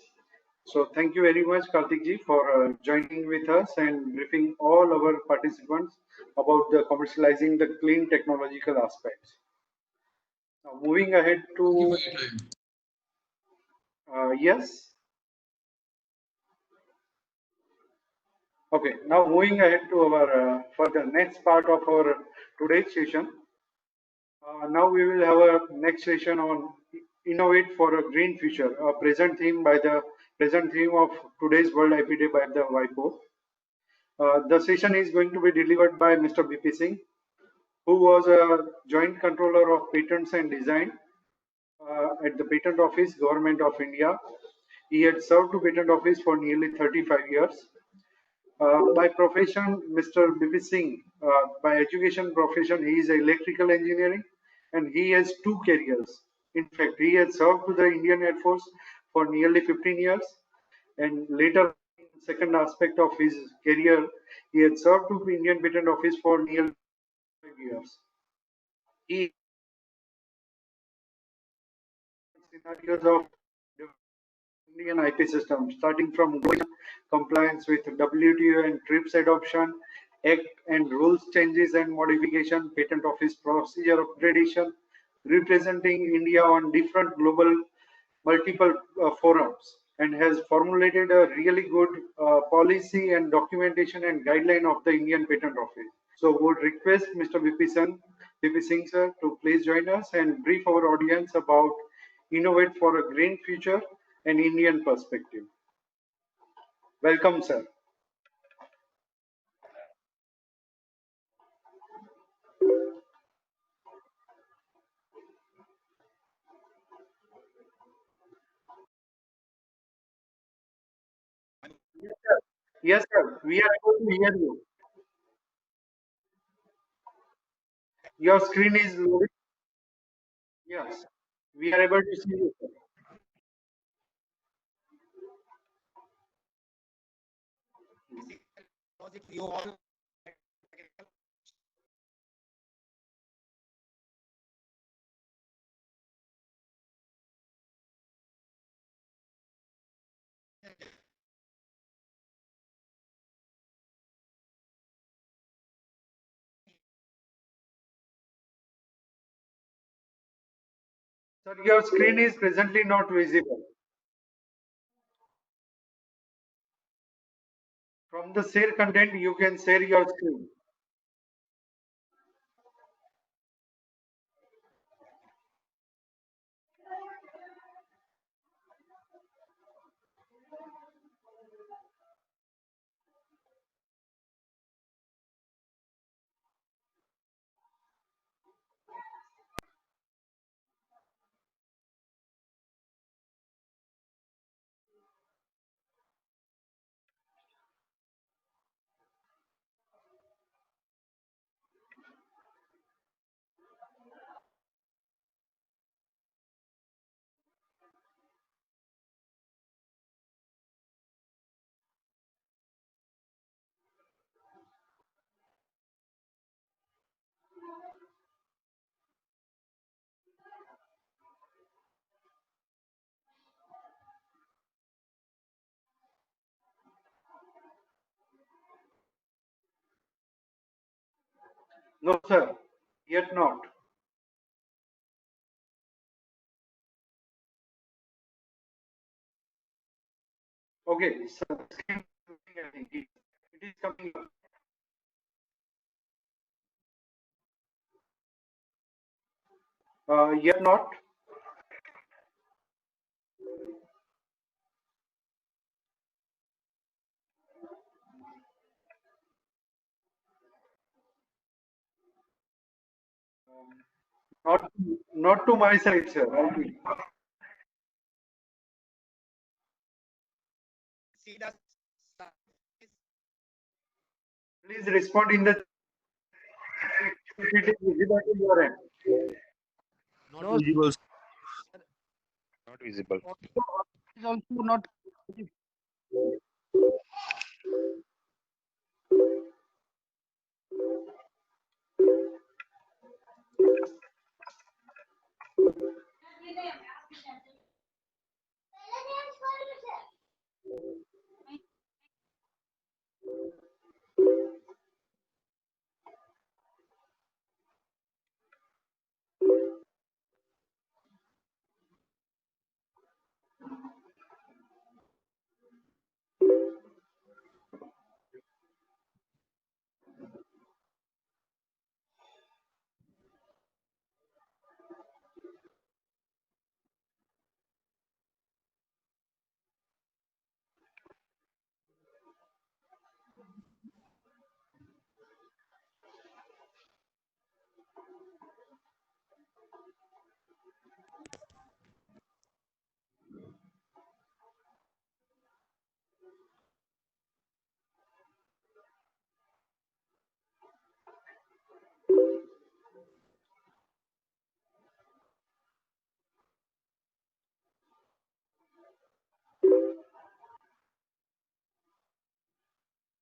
So thank you very much, Karthik ji, for joining with us and briefing all our participants about the commercializing the clean technological aspects. Now, moving ahead Thank you to for your time. yes. Okay, now moving ahead to our for the next part of our today's session. Now we will have a next session on innovate for a green future. A present theme of today's World IP Day by the WIPO. The session is going to be delivered by Mr. BP Singh, who was a joint controller of patents and design at the Patent Office, Government of India. He had served to Patent Office for nearly 35 years. By profession, Mr. BP Singh, by education profession, he is electrical engineering and he has two careers. In fact, he has served to the Indian Air Force for nearly 15 years and later, second aspect of his career, he had served to the Indian Patent Office for nearly 5 years. He scenarios of Indian IP system, starting from compliance with WTO and TRIPS adoption, Act and rules changes and modification, Patent Office procedure upgradation, representing India on different global multiple forums, and has formulated a really good policy and documentation and guideline of the Indian Patent Office. So would request Mr. VP Singh sir to please join us and brief our audience about Innovate for a Green Future and Indian perspective. Welcome, sir. Yes, sir. We are able to hear you. Your screen is loaded. Yes. We are able to see you, sir. Sir, your screen is presently not visible. From the share content, you can share your screen. No, sir. Yet not. Okay, so I think it is coming up. Yet not. Not not to my side, sir. I think. See the Please respond in the if it is visible to your end. Not visible. Not visible. is also not.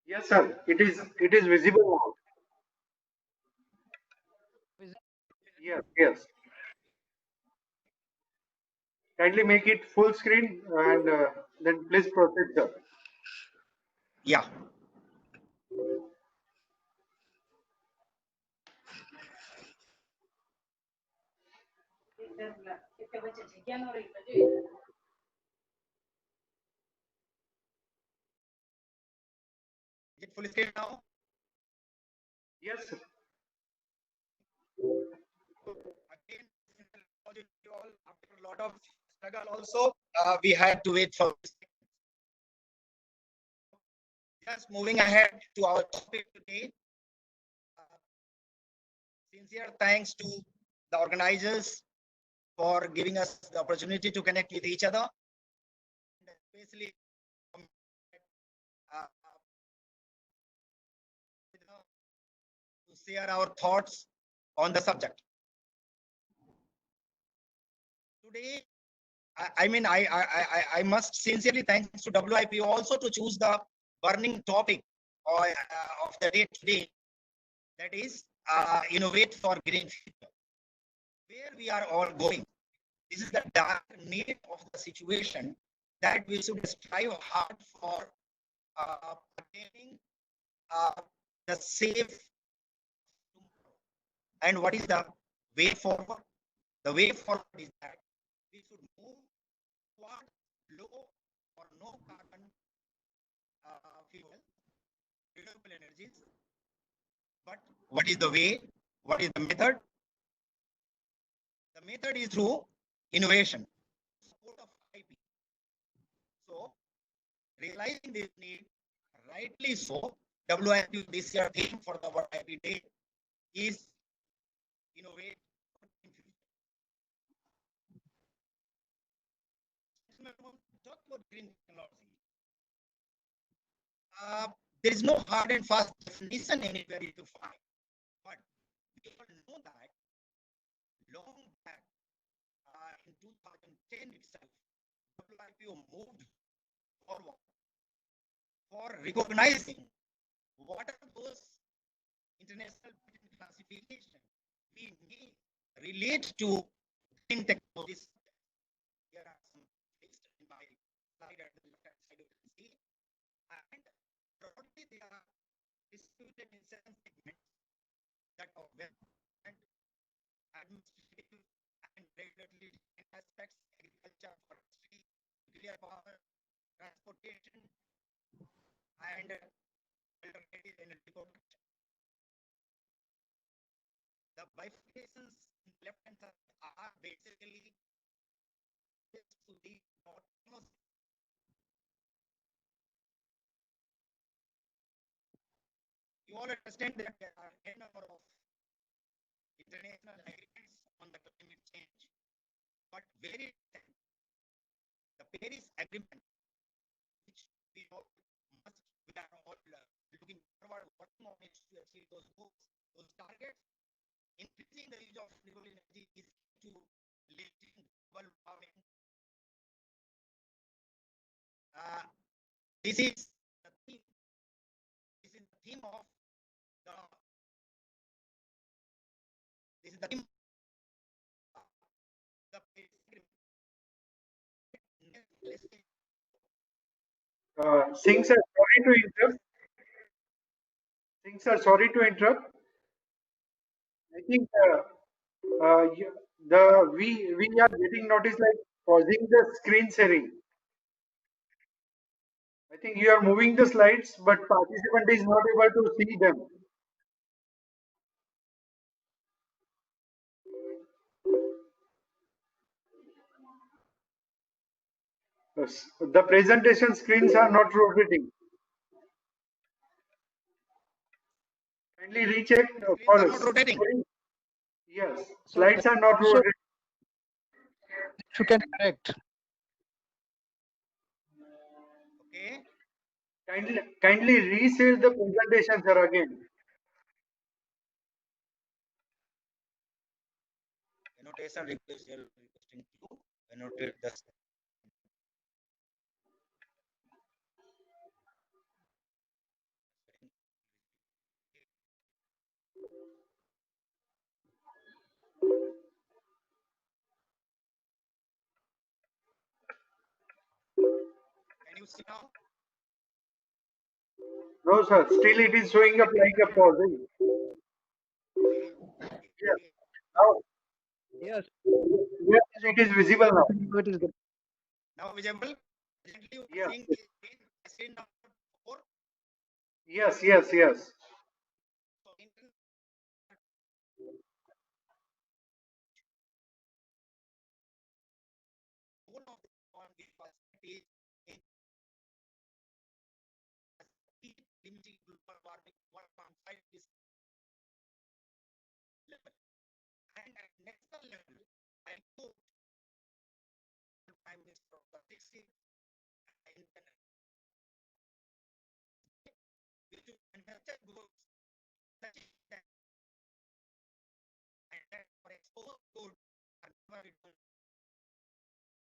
Yes, sir. It is visible now. Yes, yes. Kindly make it full screen and then please proceed, sir. Yeah. Is it full screen now? Yes, sir. Again, after a lot of struggle, also we had to wait for this. Just moving ahead to our topic today. Sincere thanks to the organizers for giving us the opportunity to connect with each other, and especially uh, to share our thoughts on the subject. Today, I must sincerely thanks to WIP also to choose the burning topic of the day today, that is innovate for green future. Where we are all going. This is the dark need of the situation that we should strive hard for attaining the safe tomorrow. And what is the way forward? The way forward is that we should move toward low or no carbon fuel, renewable energies. But what is the way? What is the method? The method is through innovation, support of IP. So, realizing this need, rightly so, WIP this year theme for the World IP Day is innovate. Talk about green technology. There is no hard and fast definition anywhere to find, but we all know that long back in 2010 itself, WIPO moved forward for recognizing what are those international patent classification we may relate to green technologies. Here are some listed in my slide at the left side, you can see. And broadly, they are distributed in 7 segments. that government, administrative and regulatory aspects, agriculture, forestry, nuclear power, transportation, and alternative energy production. The bifurcations in the left hand side are basically to the autonomous. You all understand that there are a number of international agreements on the climate change, but very recent, the Paris Agreement, which we all must, we are all looking forward, working on it to achieve those goals, those targets. Increasing the use of renewable energy is to limiting global warming. This is the theme. This is the theme of the. This is the theme. The Paris Agreement. Singh sir, sorry to interrupt. Singh sir, sorry to interrupt. I think we are getting notice like pausing the screen sharing. I think you are moving the slides, but participant is not able to see them. Yes, the presentation screens are not rotating. Kindly recheck for Screens are not rotating. Yes, slides are not So rotating. you can correct. Okay. Kindly reshare the presentation, sir, again. Annotation requesting to annotate the. Can you see now? No, sir. Still, it is showing up like a pausing. Yes. Now, Yes, yes, it is visible now. it is good. Now visible? Recently you Yes. seeing the screen number 4. Yes, yes, yes. So in one of the on the perspective is limiting global warming 1.5 is level. And at national level, I quote Prime Minister of the 60th which will manufacture goods such that and that for export goods are never returned.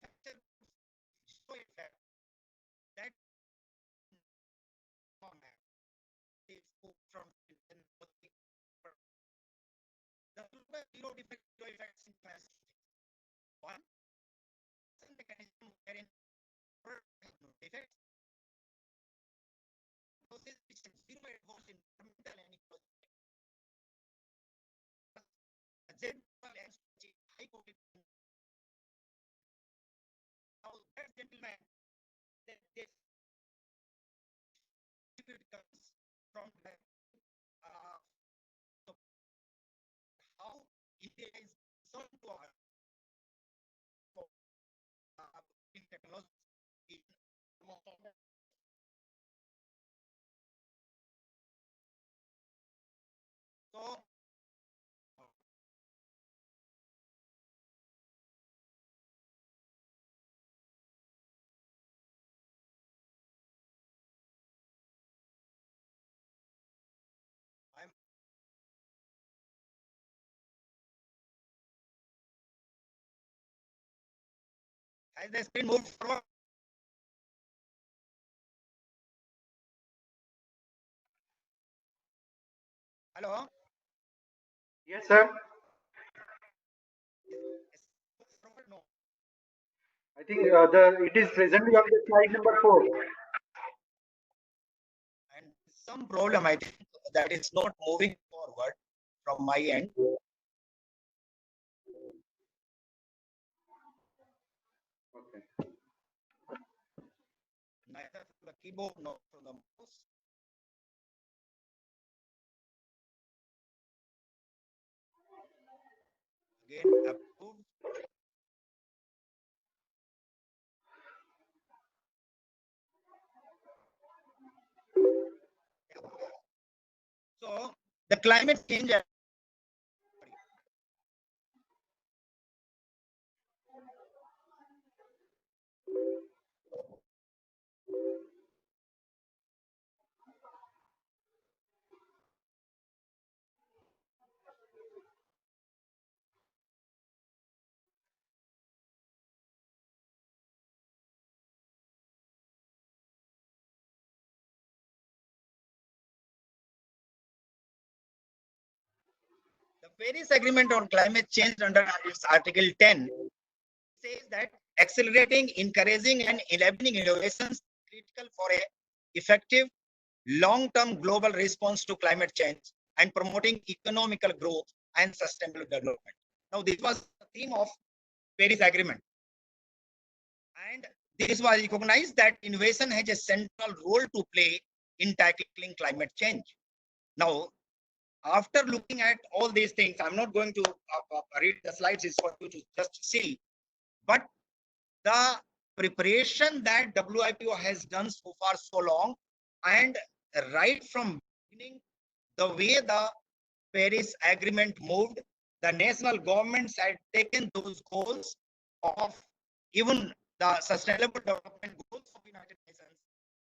Manufacture goods so in fact that format is from the global zero defect zero effects in class. One mechanism wherein has no defects. Process which has zero adverse environmental and ecological. Example and high quality. Now that gentleman that this comes from the so how India is so to our in technology in so I'm has the screen moved forward? Hello? Yes, sir. Forward? No. I think it is presently on the slide number 4. And some problem I think that is not moving forward. from my end. Okay. Neither from the keyboard nor from the mouse. Again, approved. So the climate change. The Paris Agreement on Climate Change under its Article 10 says that accelerating, encouraging, and enabling innovations is critical for a effective long-term global response to climate change and promoting economical growth and sustainable development. Now, this was the theme of Paris Agreement. And this was recognized that innovation has a central role to play in tackling climate change. Now, after looking at all these things, I'm not going to read the slides, it's for you to just see. But the preparation that WIPO has done so far so long, and right from beginning, the way the Paris Agreement moved, the national governments had taken those goals of even the Sustainable Development Goals of United Nations.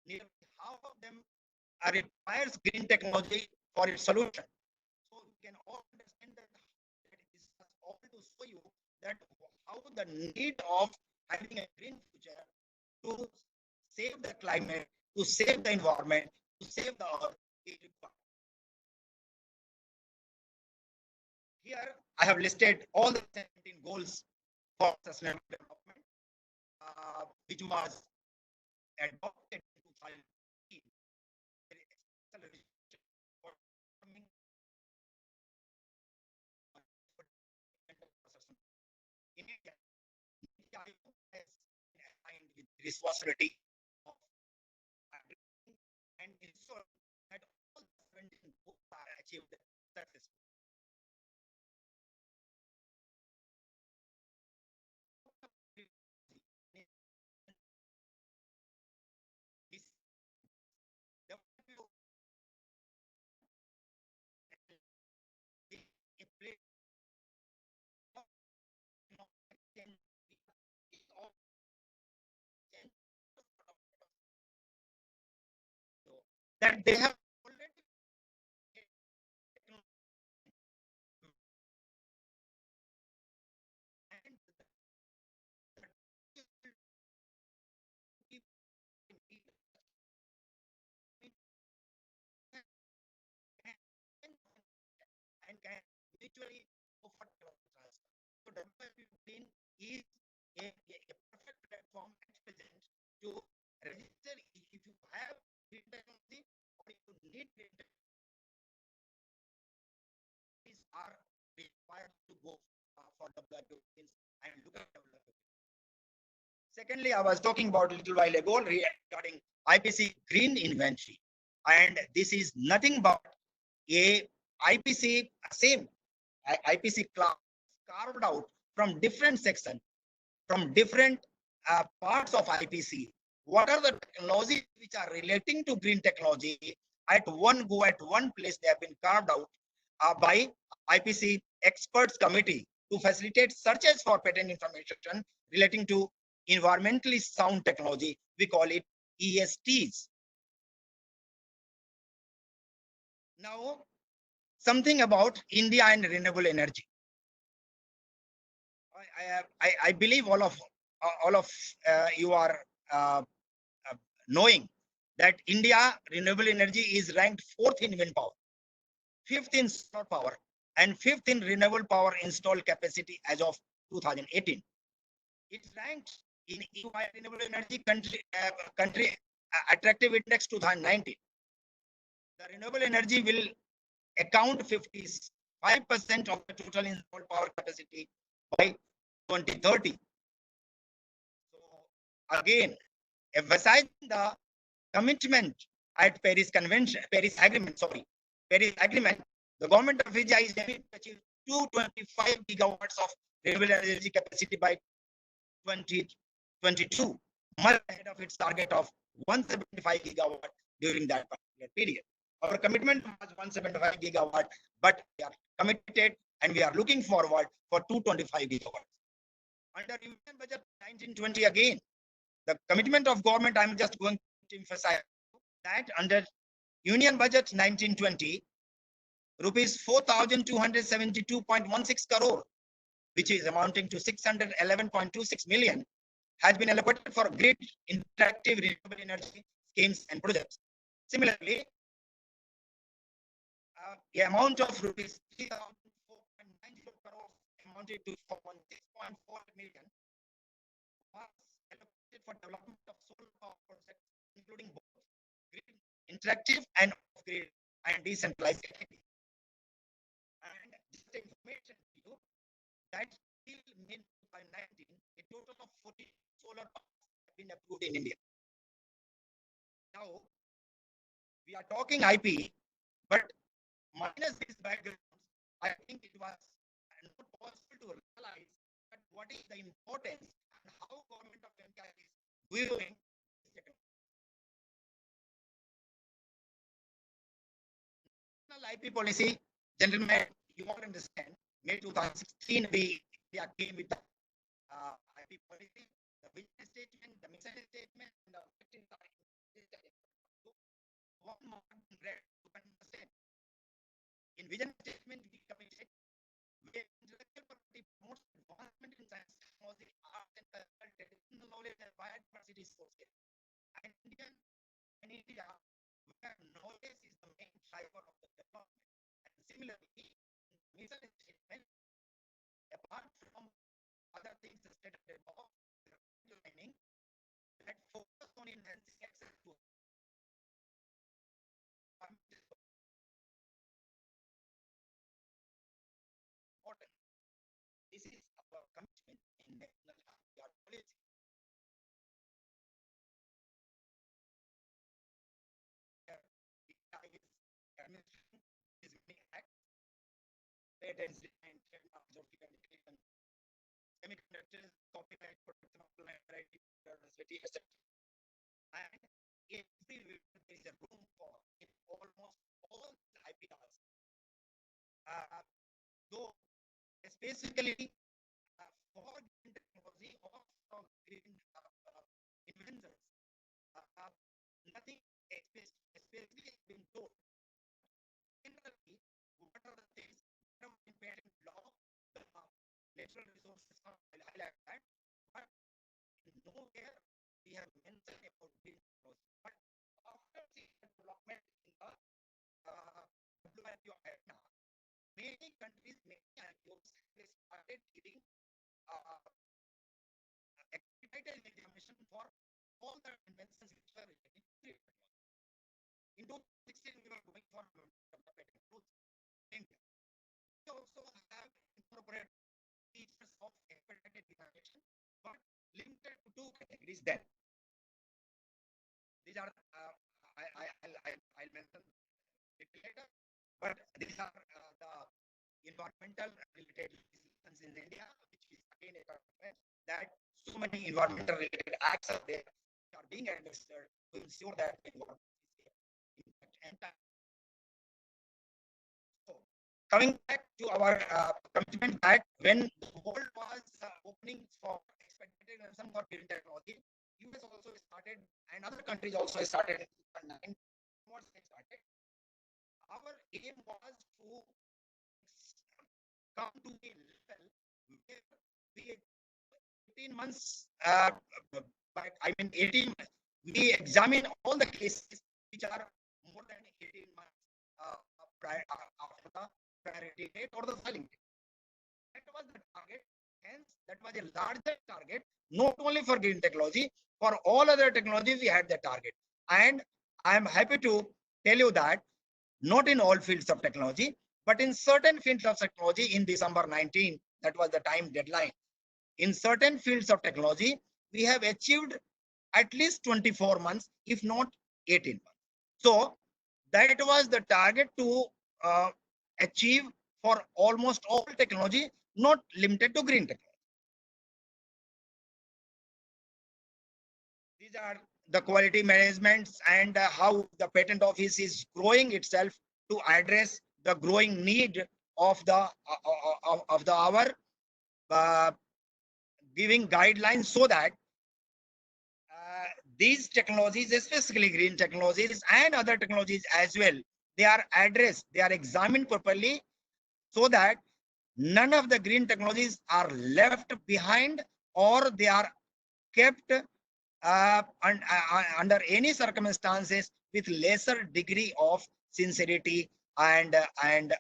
Nearly half of them requires green technology for its solution. So you can all understand that this is all to show you that how the need of having a green future to save the climate, to save the environment, to save the earth is required. Here I have listed all the 17 goals for sustainable development, which was adopted in 2015. In India, has been assigned with responsibility of and ensure that all the 17 goals are achieved successfully. That they have already and can mutually offer transfer. So WIP is a perfect platform at present to register if you have green technology or if you need green technology. These are required to go for WIP and look at WIP. Secondly, I was talking about a little while ago regarding IPC green inventory, and this is nothing but a IPC same IPC class carved out from different sections, from different parts of IPC. What are the technologies which are relating to green technology? At one go, at one place, they have been carved out by IPC experts committee to facilitate searches for patent information relating to environmentally sound technology. We call it ESTs. Now, something about India and renewable energy. I believe all of you are knowing that India renewable energy is ranked 4th in wind power, 5th in solar power, and 5th in renewable power installed capacity as of 2018. It's ranked in EY renewable energy country attractive index 2019. The renewable energy will account 55% 5% of the total installed power capacity by 2030. So again, emphasizing the commitment at Paris Agreement, the government of India is aiming to achieve 225 gigawatts of renewable energy capacity by 2022, much ahead of its target of 175 gigawatt during that particular period. Our commitment was 175 gigawatt, but we are committed and we are looking forward for 225 gigawatts. Under Union Budget 1920 again, the commitment of government, I'm just going to emphasize that under Union Budget 1920, rupees 4,272.16 crore, which is amounting to 611.26 million, has been allocated for grid interactive renewable energy schemes and projects. Similarly, the amount of rupees 3,004.90 crore amounted to 6.4 million was allocated for development of solar power projects, including both grid interactive and off-grid and decentralized activity. And just information to you that till mid 2019, a total of 40 solar parks have been approved in India. Now, we are talking IP, but minus these backgrounds, I think it was not possible to realize that what is the importance and how government of India is viewing this technology. National IP policy, gentlemen, you all understand, May 2016, India came with the IP policy, the vision statement, the mission statement, and the objectives are one mark in red to understand. In vision statement, we committed where intellectual property promotes advancement in science, technology, art, and cultural, traditional knowledge, and biodiversity sources. And India, where knowledge is the main driver of the development. And similarly, mission statement, apart from other things stated above, underlining that focus on enhancing access to important. This is our commitment in national IPR policy. Administration is many acts, patents and trademarks, certification, semiconductors, copyright protection of variety, diversity, etc. And everywhere there is a room for in almost all IPRs. Though specifically for green technology or for green inventors, nothing especially has been told. Generally, what are the things that are in patent law, natural resources, I'll highlight that, but nowhere we have mentioned about green technology. But after the development in the WIPO now, many countries, many IPOs, they started giving expedited examination for all the inventions which were related to green technology. In 2016, we were going for the patent rules. We also have incorporated features of expedited examination, but limited to two categories then. These are, I'll mention it later, but these are the environmental related legislations in India, which is again a document that so many environmental related acts are there, are being administered to ensure that the environment is there. So, coming back to our commitment that when the world was opening for expected some for green technology, US also started and other countries also started in 2009. Once they started, our aim was to come to a level where we 18 months, I mean 18 months, we examine all the cases which are more than 18 months after the priority date or the filing date. That was the target. Hence, that was a larger target, not only for green technology, for all other technologies we had the target. And I am happy to tell you that not in all fields of technology, But in certain fields of technology, in December 19, that was the time deadline. In certain fields of technology, we have achieved at least 24 months, if not 18 months. So that was the target to achieve for almost all technology, not limited to green technology. These are the quality managements and how the patent office is growing itself to address the growing need of the hour, giving guidelines so that these technologies, especially green technologies and other technologies as well, they are addressed, they are examined properly so that none of the green technologies are left behind or they are kept under any circumstances with lesser degree of sincerity and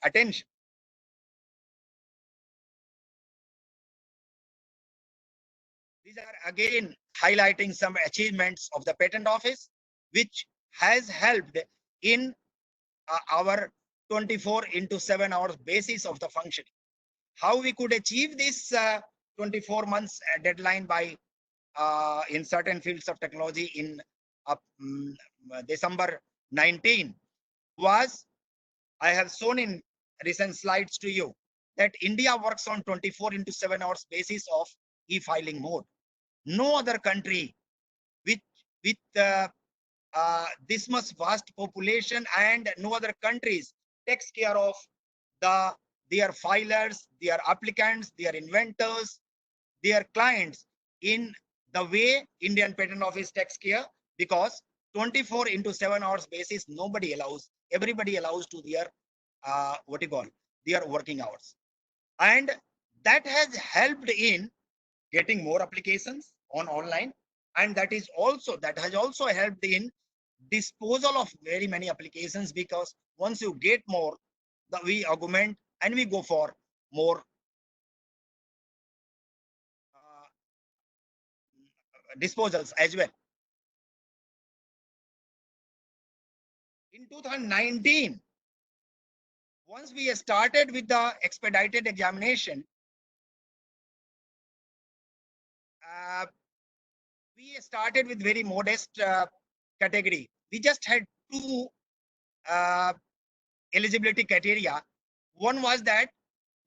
attention. These are again highlighting some achievements of the patent office, which has helped in our 24/7 hours basis of the functioning. How we could achieve this 24 months deadline by in certain fields of technology in December 19 was, I have shown in recent slides to you, that India works on 24/7 hours basis of e-filing mode. No other country with this much vast population, and no other countries takes care of their filers, their applicants, their inventors, their clients in the way Indian Patent Office takes care, because 24/7 hours basis, nobody allows, everybody allows to their what you call their working hours. And that has helped in getting more applications on online, and that has also helped in disposal of very many applications, because once you get more, we augment and we go for more disposals as well. In 2019, once we started with the expedited examination, we started with very modest category. We just had two eligibility criteria. One was that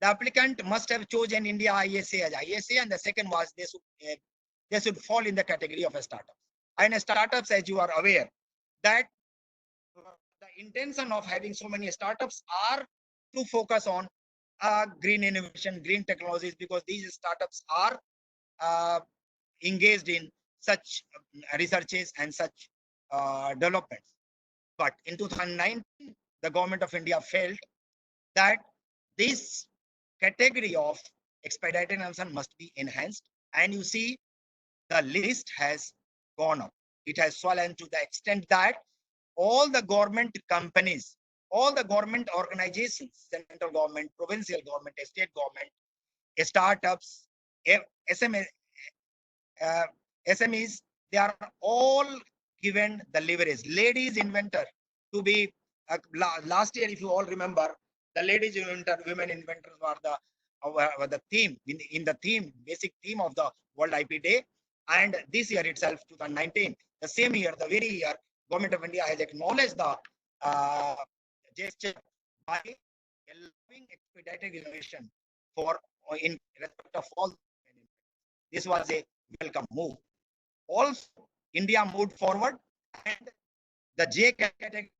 the applicant must have chosen India ISA as ISA, and the second was they should fall in the category of a startup. And startups, as you are aware, that the intention of having so many startups are to focus on green innovation, green technologies, because these startups are engaged in such researches and such developments. But in 2019, the government of India felt that this category of expedited examination must be enhanced, and you see the list has gone up. It has swollen to the extent that all the government companies, all the government organizations, central government, provincial government, state government, startups, SMEs, they are all given the leverage. Ladies inventor to be last year, if you all remember, the ladies inventor, women inventors were the theme in the theme, basic theme of the World IP Day. And this year itself, 2019, the same year, the very year, Government of India has acknowledged the gesture by allowing expedited innovation for in respect of all. This was a welcome move. Also, India moved forward, and the J category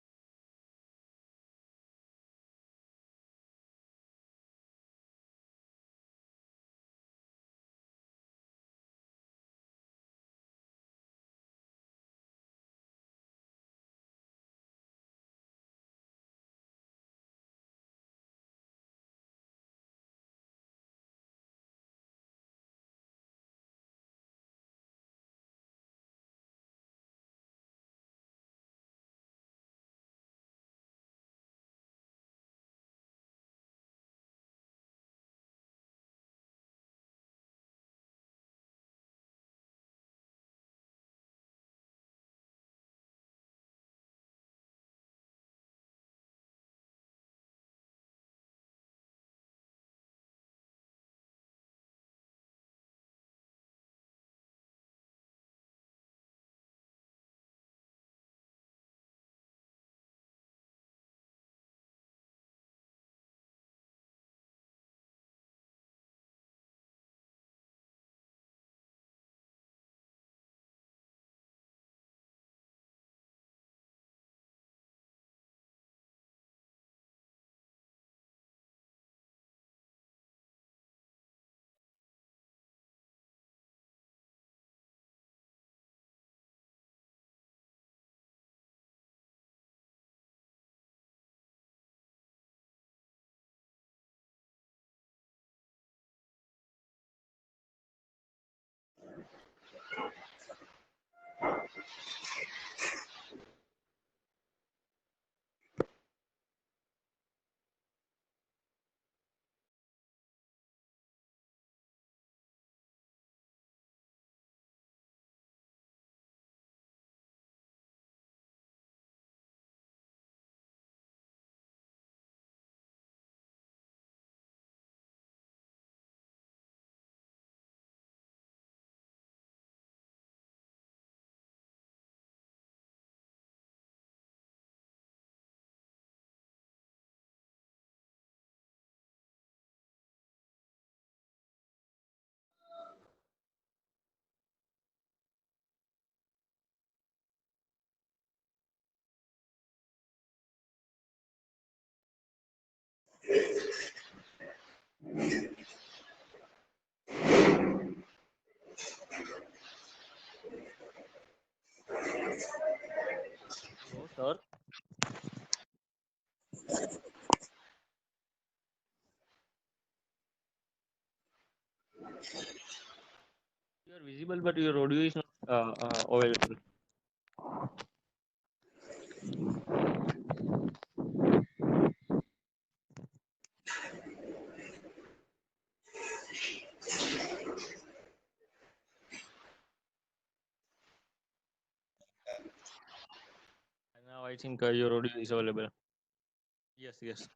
Hello, sir. You are visible, but your audio is not available. And now I think your audio is available. Yes, yes.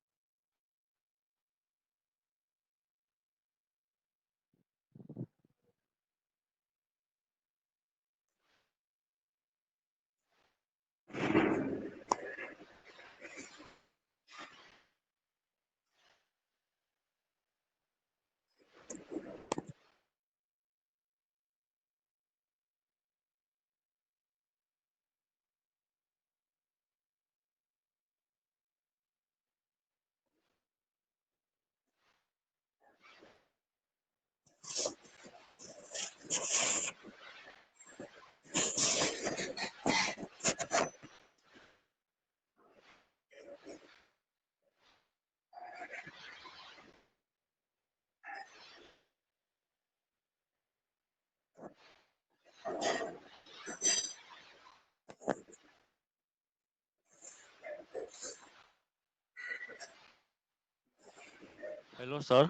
Hello, sir.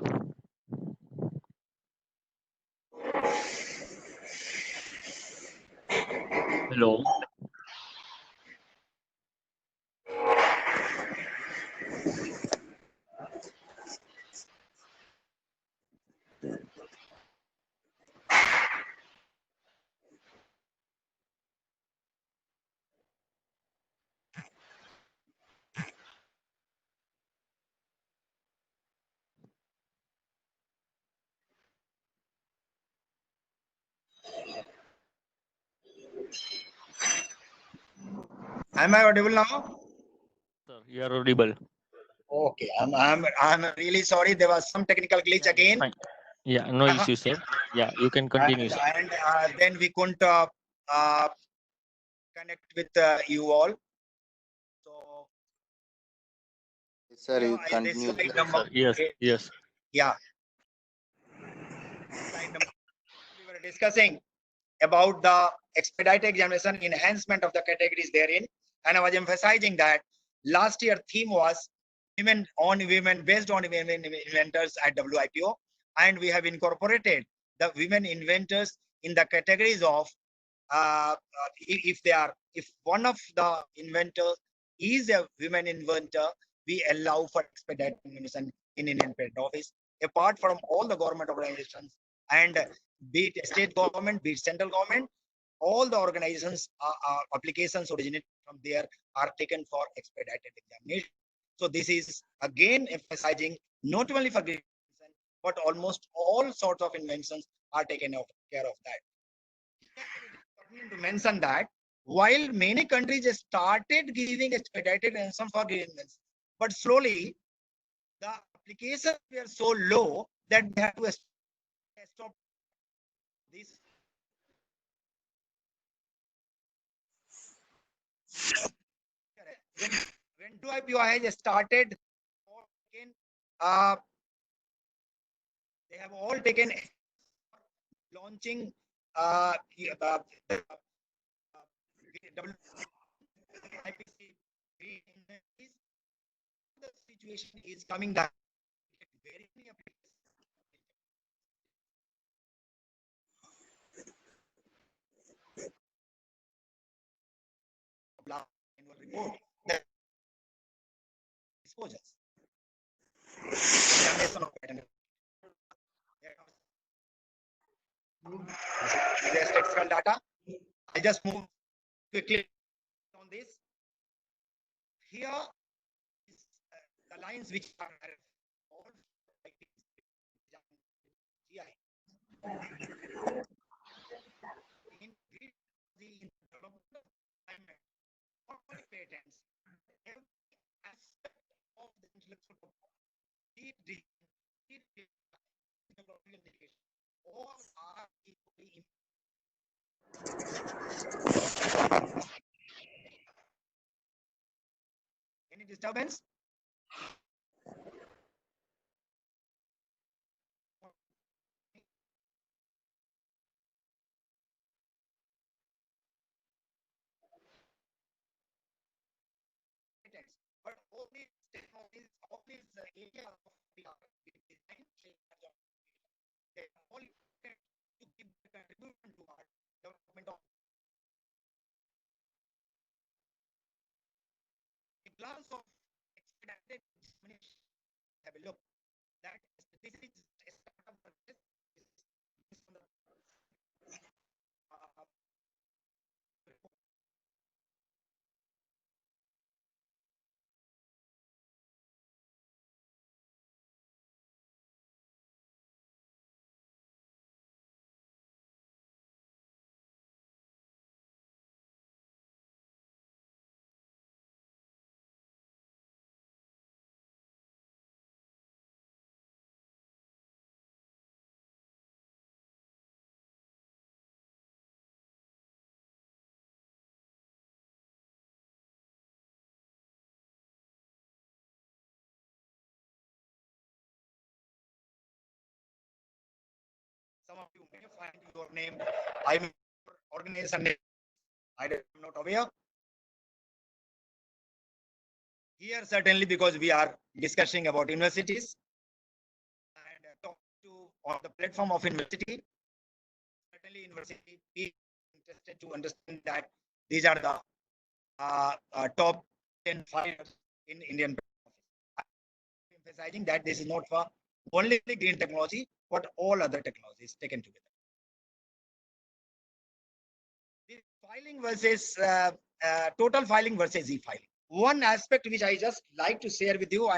Hello. Am I audible now? Sir, you are audible. Okay, I'm really sorry. There was some technical glitch Yeah, it's again, fine. Yeah, no issue, sir. Yeah, you can continue, sir. and then we couldn't connect with you all. So Sir, you this continue. slide Yes, number sir. Yes, eight. yes. Yeah, slide number. We were discussing about the expedited examination enhancement of the categories therein, and I was emphasizing that last year theme was women based on women inventors at WIPO, and we have incorporated the women inventors in the categories of if one of the inventors is a women inventor, we allow for expedited examination in Indian Patent Office, apart from all the government organizations, and be it state government, be it central government, all the organizations applications originate from there are taken for expedited examination. So this is again emphasizing not only for green invention, but almost all sorts of inventions are taken care of that. To mention that while many countries started giving expedited examination for green inventions, but slowly the applications were so low that they had to stop this. When WIPO has started, uh, they have all taken launching the situation is coming that very many annual report that disclosures examination of patent. Statistical data. I just move quickly on this. Here is the lines which are all GI. In the development of patents, every aspect of the intellectual property, Any disturbance? But all these technologies, all these areas of the art, design, they are all to give the contribution to our development of a glance of expedited dissemination. Have a look. That this is a startup process. This is from the some of you may find your name. I'm organization name. I'm not aware. Here certainly because we are discussing about universities and talk to on the platform of university. Certainly university is interested to understand that these are the top 10 finals in Indian office. I'm emphasizing that this is not for only green technology, but all other technologies taken together. This filing versus total filing versus e-filing. One aspect which I just like to share with you,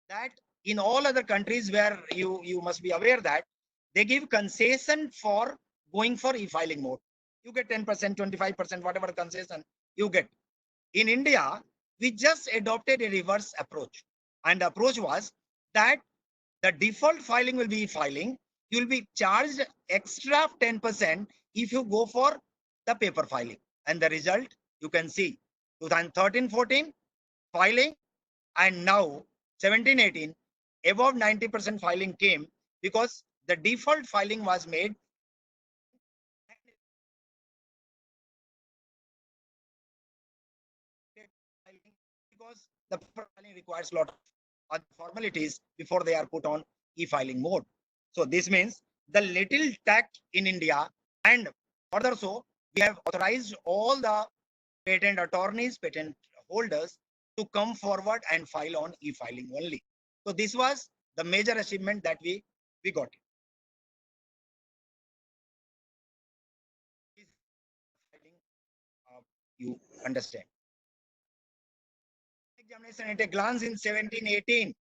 that in all other countries where you must be aware that they give concession for going for e-filing mode. You get 10%, 25%, whatever concession you get. In India, we just adopted a reverse approach. And the approach was that the default filing will be e-filing. You will be charged extra 10% if you go for the paper filing. And the result, you can see 2013-14 filing, and now 17-18 above 90% filing came because the default filing was made because the paper filing requires a lot of formalities before they are put on e-filing mode. So this means the little tact in India, and further so we have authorized all the patent attorneys, patent holders to come forward and file on e-filing only. So this was the major achievement that we got. You understand. Examination at a glance in 17-18. And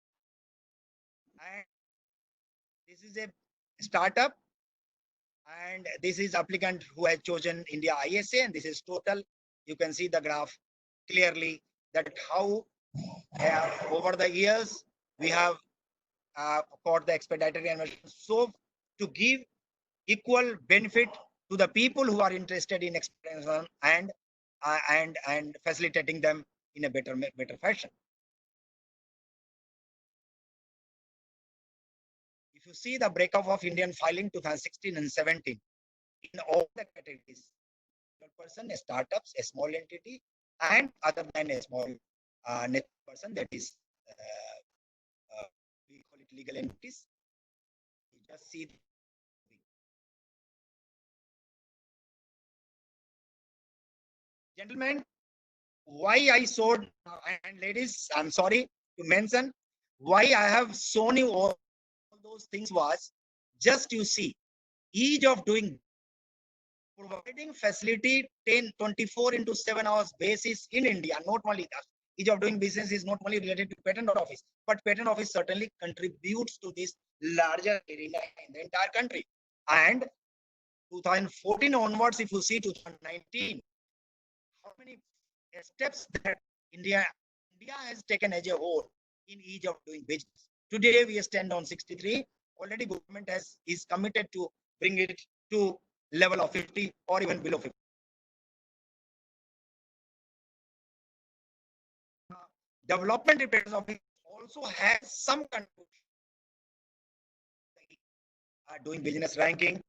this is a startup. And this is applicant who has chosen India ISA, and this is total. You can see the graph clearly that how over the years we have got the expedited innovation. So to give equal benefit to the people who are interested in experience and facilitating them in a better fashion. If you see the breakup of Indian filing 2016 and 17 in all the categories, person, startups, a small entity, and other than a small net person, that is we call it legal entities. You just see. Gentlemen, why I showed, and ladies, I'm sorry to mention, why I have shown you all those things was just you see ease of doing, providing facility 10-24 into 7 hours basis in India. Not only that, ease of doing business is not only related to patent office, but patent office certainly contributes to this larger area in the entire country. And 2014 onwards, if you see 2019, how many steps that India has taken as a whole in ease of doing business. Today we stand on 63. Already government is committed to bring it to level of 50 or even below 50. development representative office also has some contribution doing business ranking.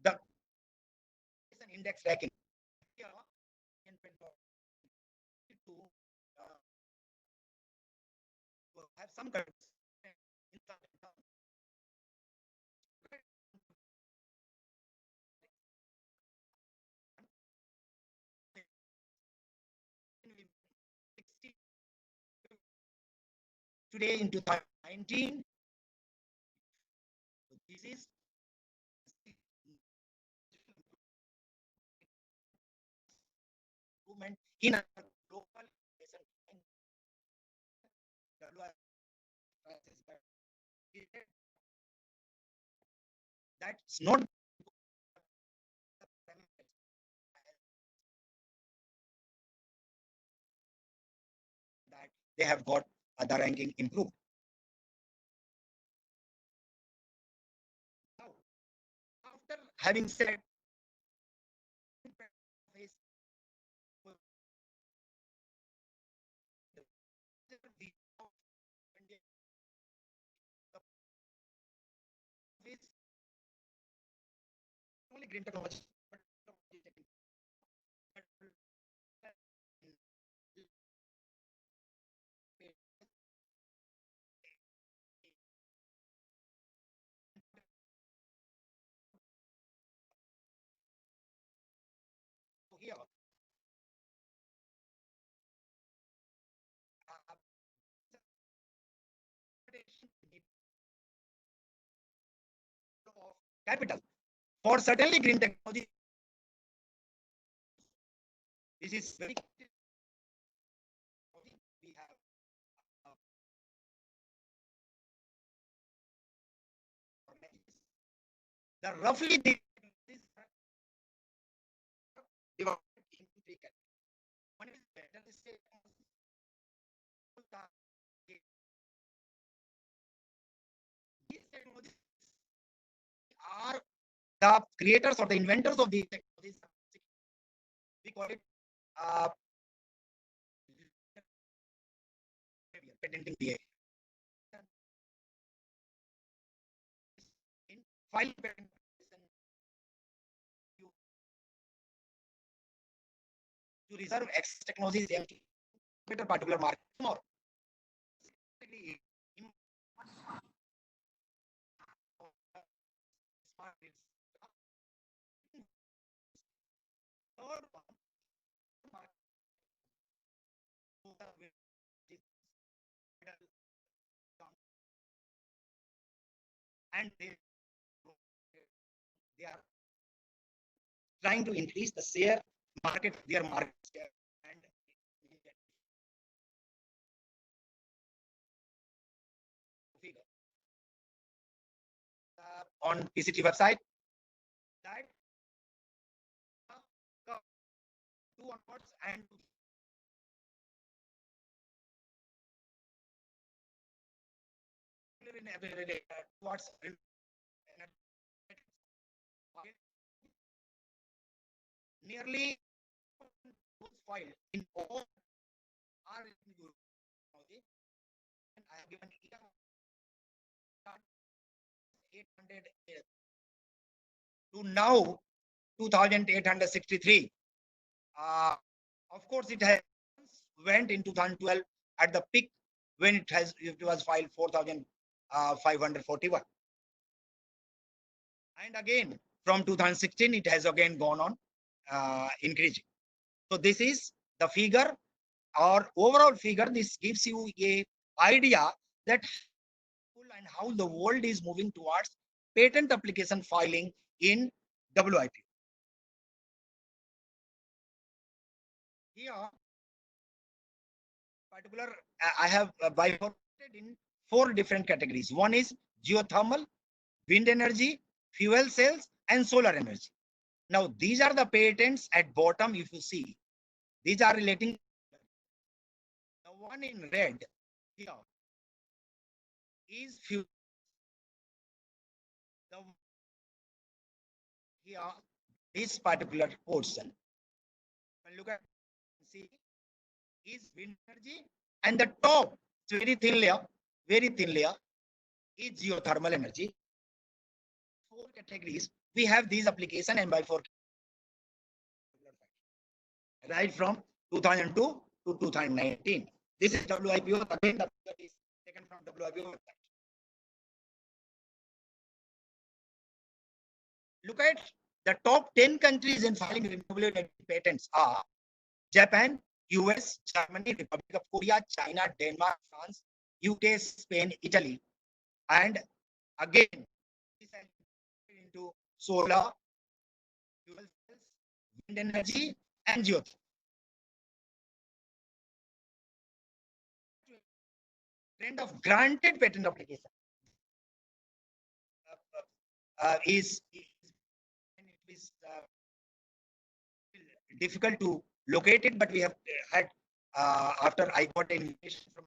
The index ranking. Here, to have some contribution in some today in 2019. This is improvement in our global that's not that they have got the ranking improved. Now, after having said only green technology, but here capital for certainly green technology. This is very we have the roughly this divided into three categories. One is better state these technologies are the creators or the inventors of these technologies. We call it patenting behavior. In file patent to reserve X technologies empty, better particular market more. Third one, and they are trying to increase the share market, their market share, and on PCT website that two onwards and towards nearly filed in all are in Europe. And I have given 800 to now 2,863. Of course, it has went in 2012 at the peak when it was filed 4,541. And again, from 2016, it has again gone on increasing. So this is the figure or overall figure. This gives you a idea that and how the world is moving towards patent application filing in WIP. Here, particular, I have bifurcated in 4 different categories. One is geothermal, wind energy, fuel cells, and solar energy. Now, these are the patents at bottom. If you see, these are relating. The one in red here is fuel. The here, this particular portion. look at, see, is wind energy, and the top, it's very thin layer is geothermal energy. 4 categories. We have these application and by 4 right from 2002 to 2019. This is WIPO. Again, the figure is taken from WIPO website. Look at the top 10 countries in filing renewable energy patents are Japan, US, Germany, Republic of Korea, China, Denmark, France, UK, Spain, Italy. And again, this is into solar, fuel cells, wind energy, and geothermal. Trend of granted patent application is difficult to locate it, but we have had after I got an invitation from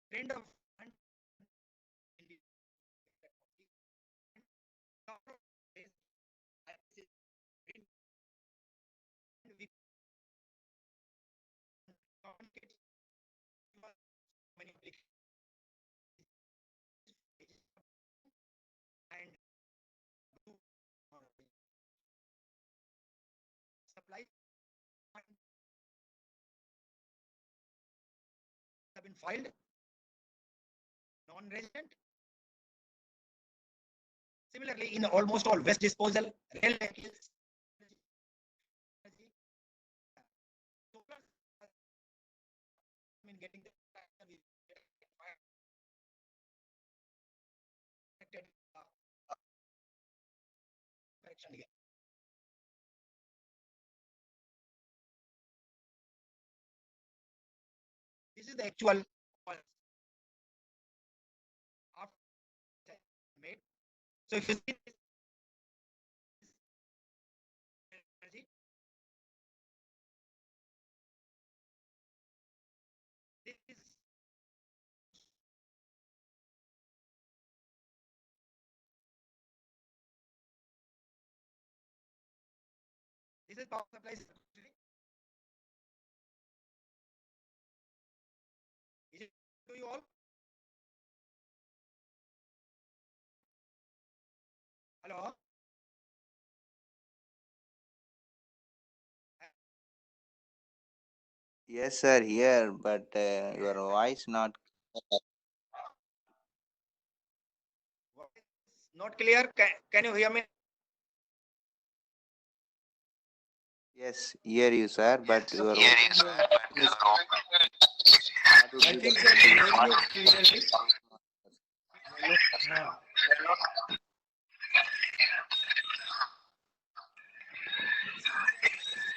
trend of and supply have been filed, non-resident. Similarly, in almost all waste disposal, rail vehicles, getting the correction here. This is the actual made. So if you see this, this is power supply. Is it to you all? Hello? Yes, sir, here, but your voice not. Not clear. Can you hear me? Yes, hear you, sir, but your I think so. Clearly.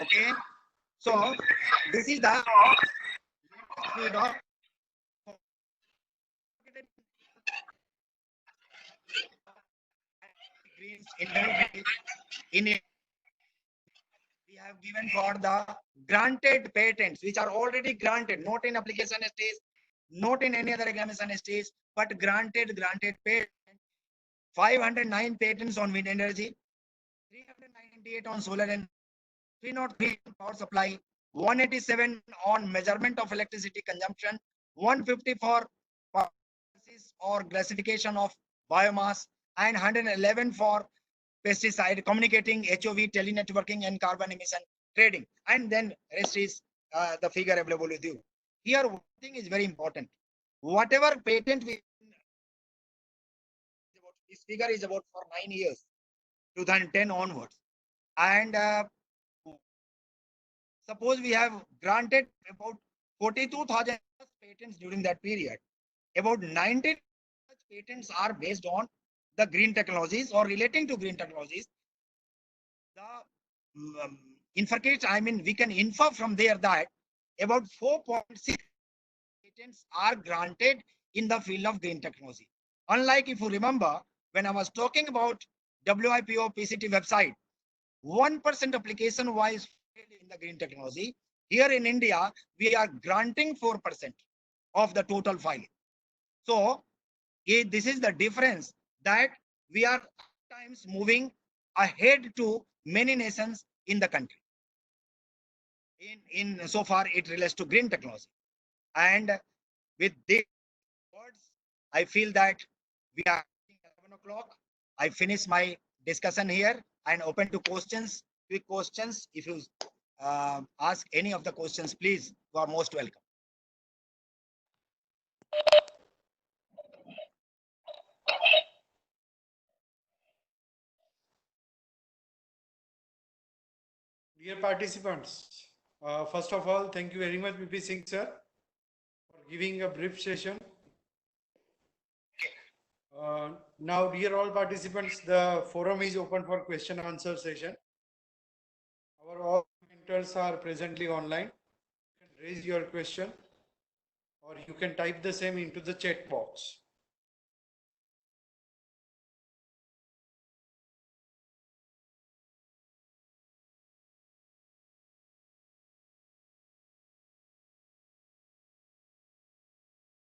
Okay. So this is the speed of in it. We have given for the granted patents, which are already granted, not in application stage, not in any other examination stage, but granted patent. 509 patents on wind energy, 398 on solar energy, 303 on power supply, 187 on measurement of electricity consumption, 154 for or classification of biomass, and 111 for pesticide, communicating, HOV, telenetworking, and carbon emission trading. And then rest is the figure available with you. Here, one thing is very important. Whatever patent we, this figure is about for 9 years, 2010 onwards. And suppose we have granted about 42,000 patents during that period. About 19 patents are based on the green technologies or relating to green technologies. The infercate, I mean, we can infer from there that about 4.6 patents are granted in the field of green technology. Unlike, if you remember, when I was talking about WIPO PCT website, 1% application was in the green technology. Here in India, we are granting 4% of the total filing. So this is the difference, that we are times moving ahead to many nations in the country. In so far it relates to green technology. And with these words, I feel that we are 11 o'clock. I finish my discussion here and open to questions, quick questions. If you ask any of the questions, please, you are most welcome. Dear participants, first of all, thank you very much, BP Singh sir, for giving a brief session. Now, dear all participants, the forum is open for question answer session. Our all mentors are presently online. You can raise your question or you can type the same into the chat box.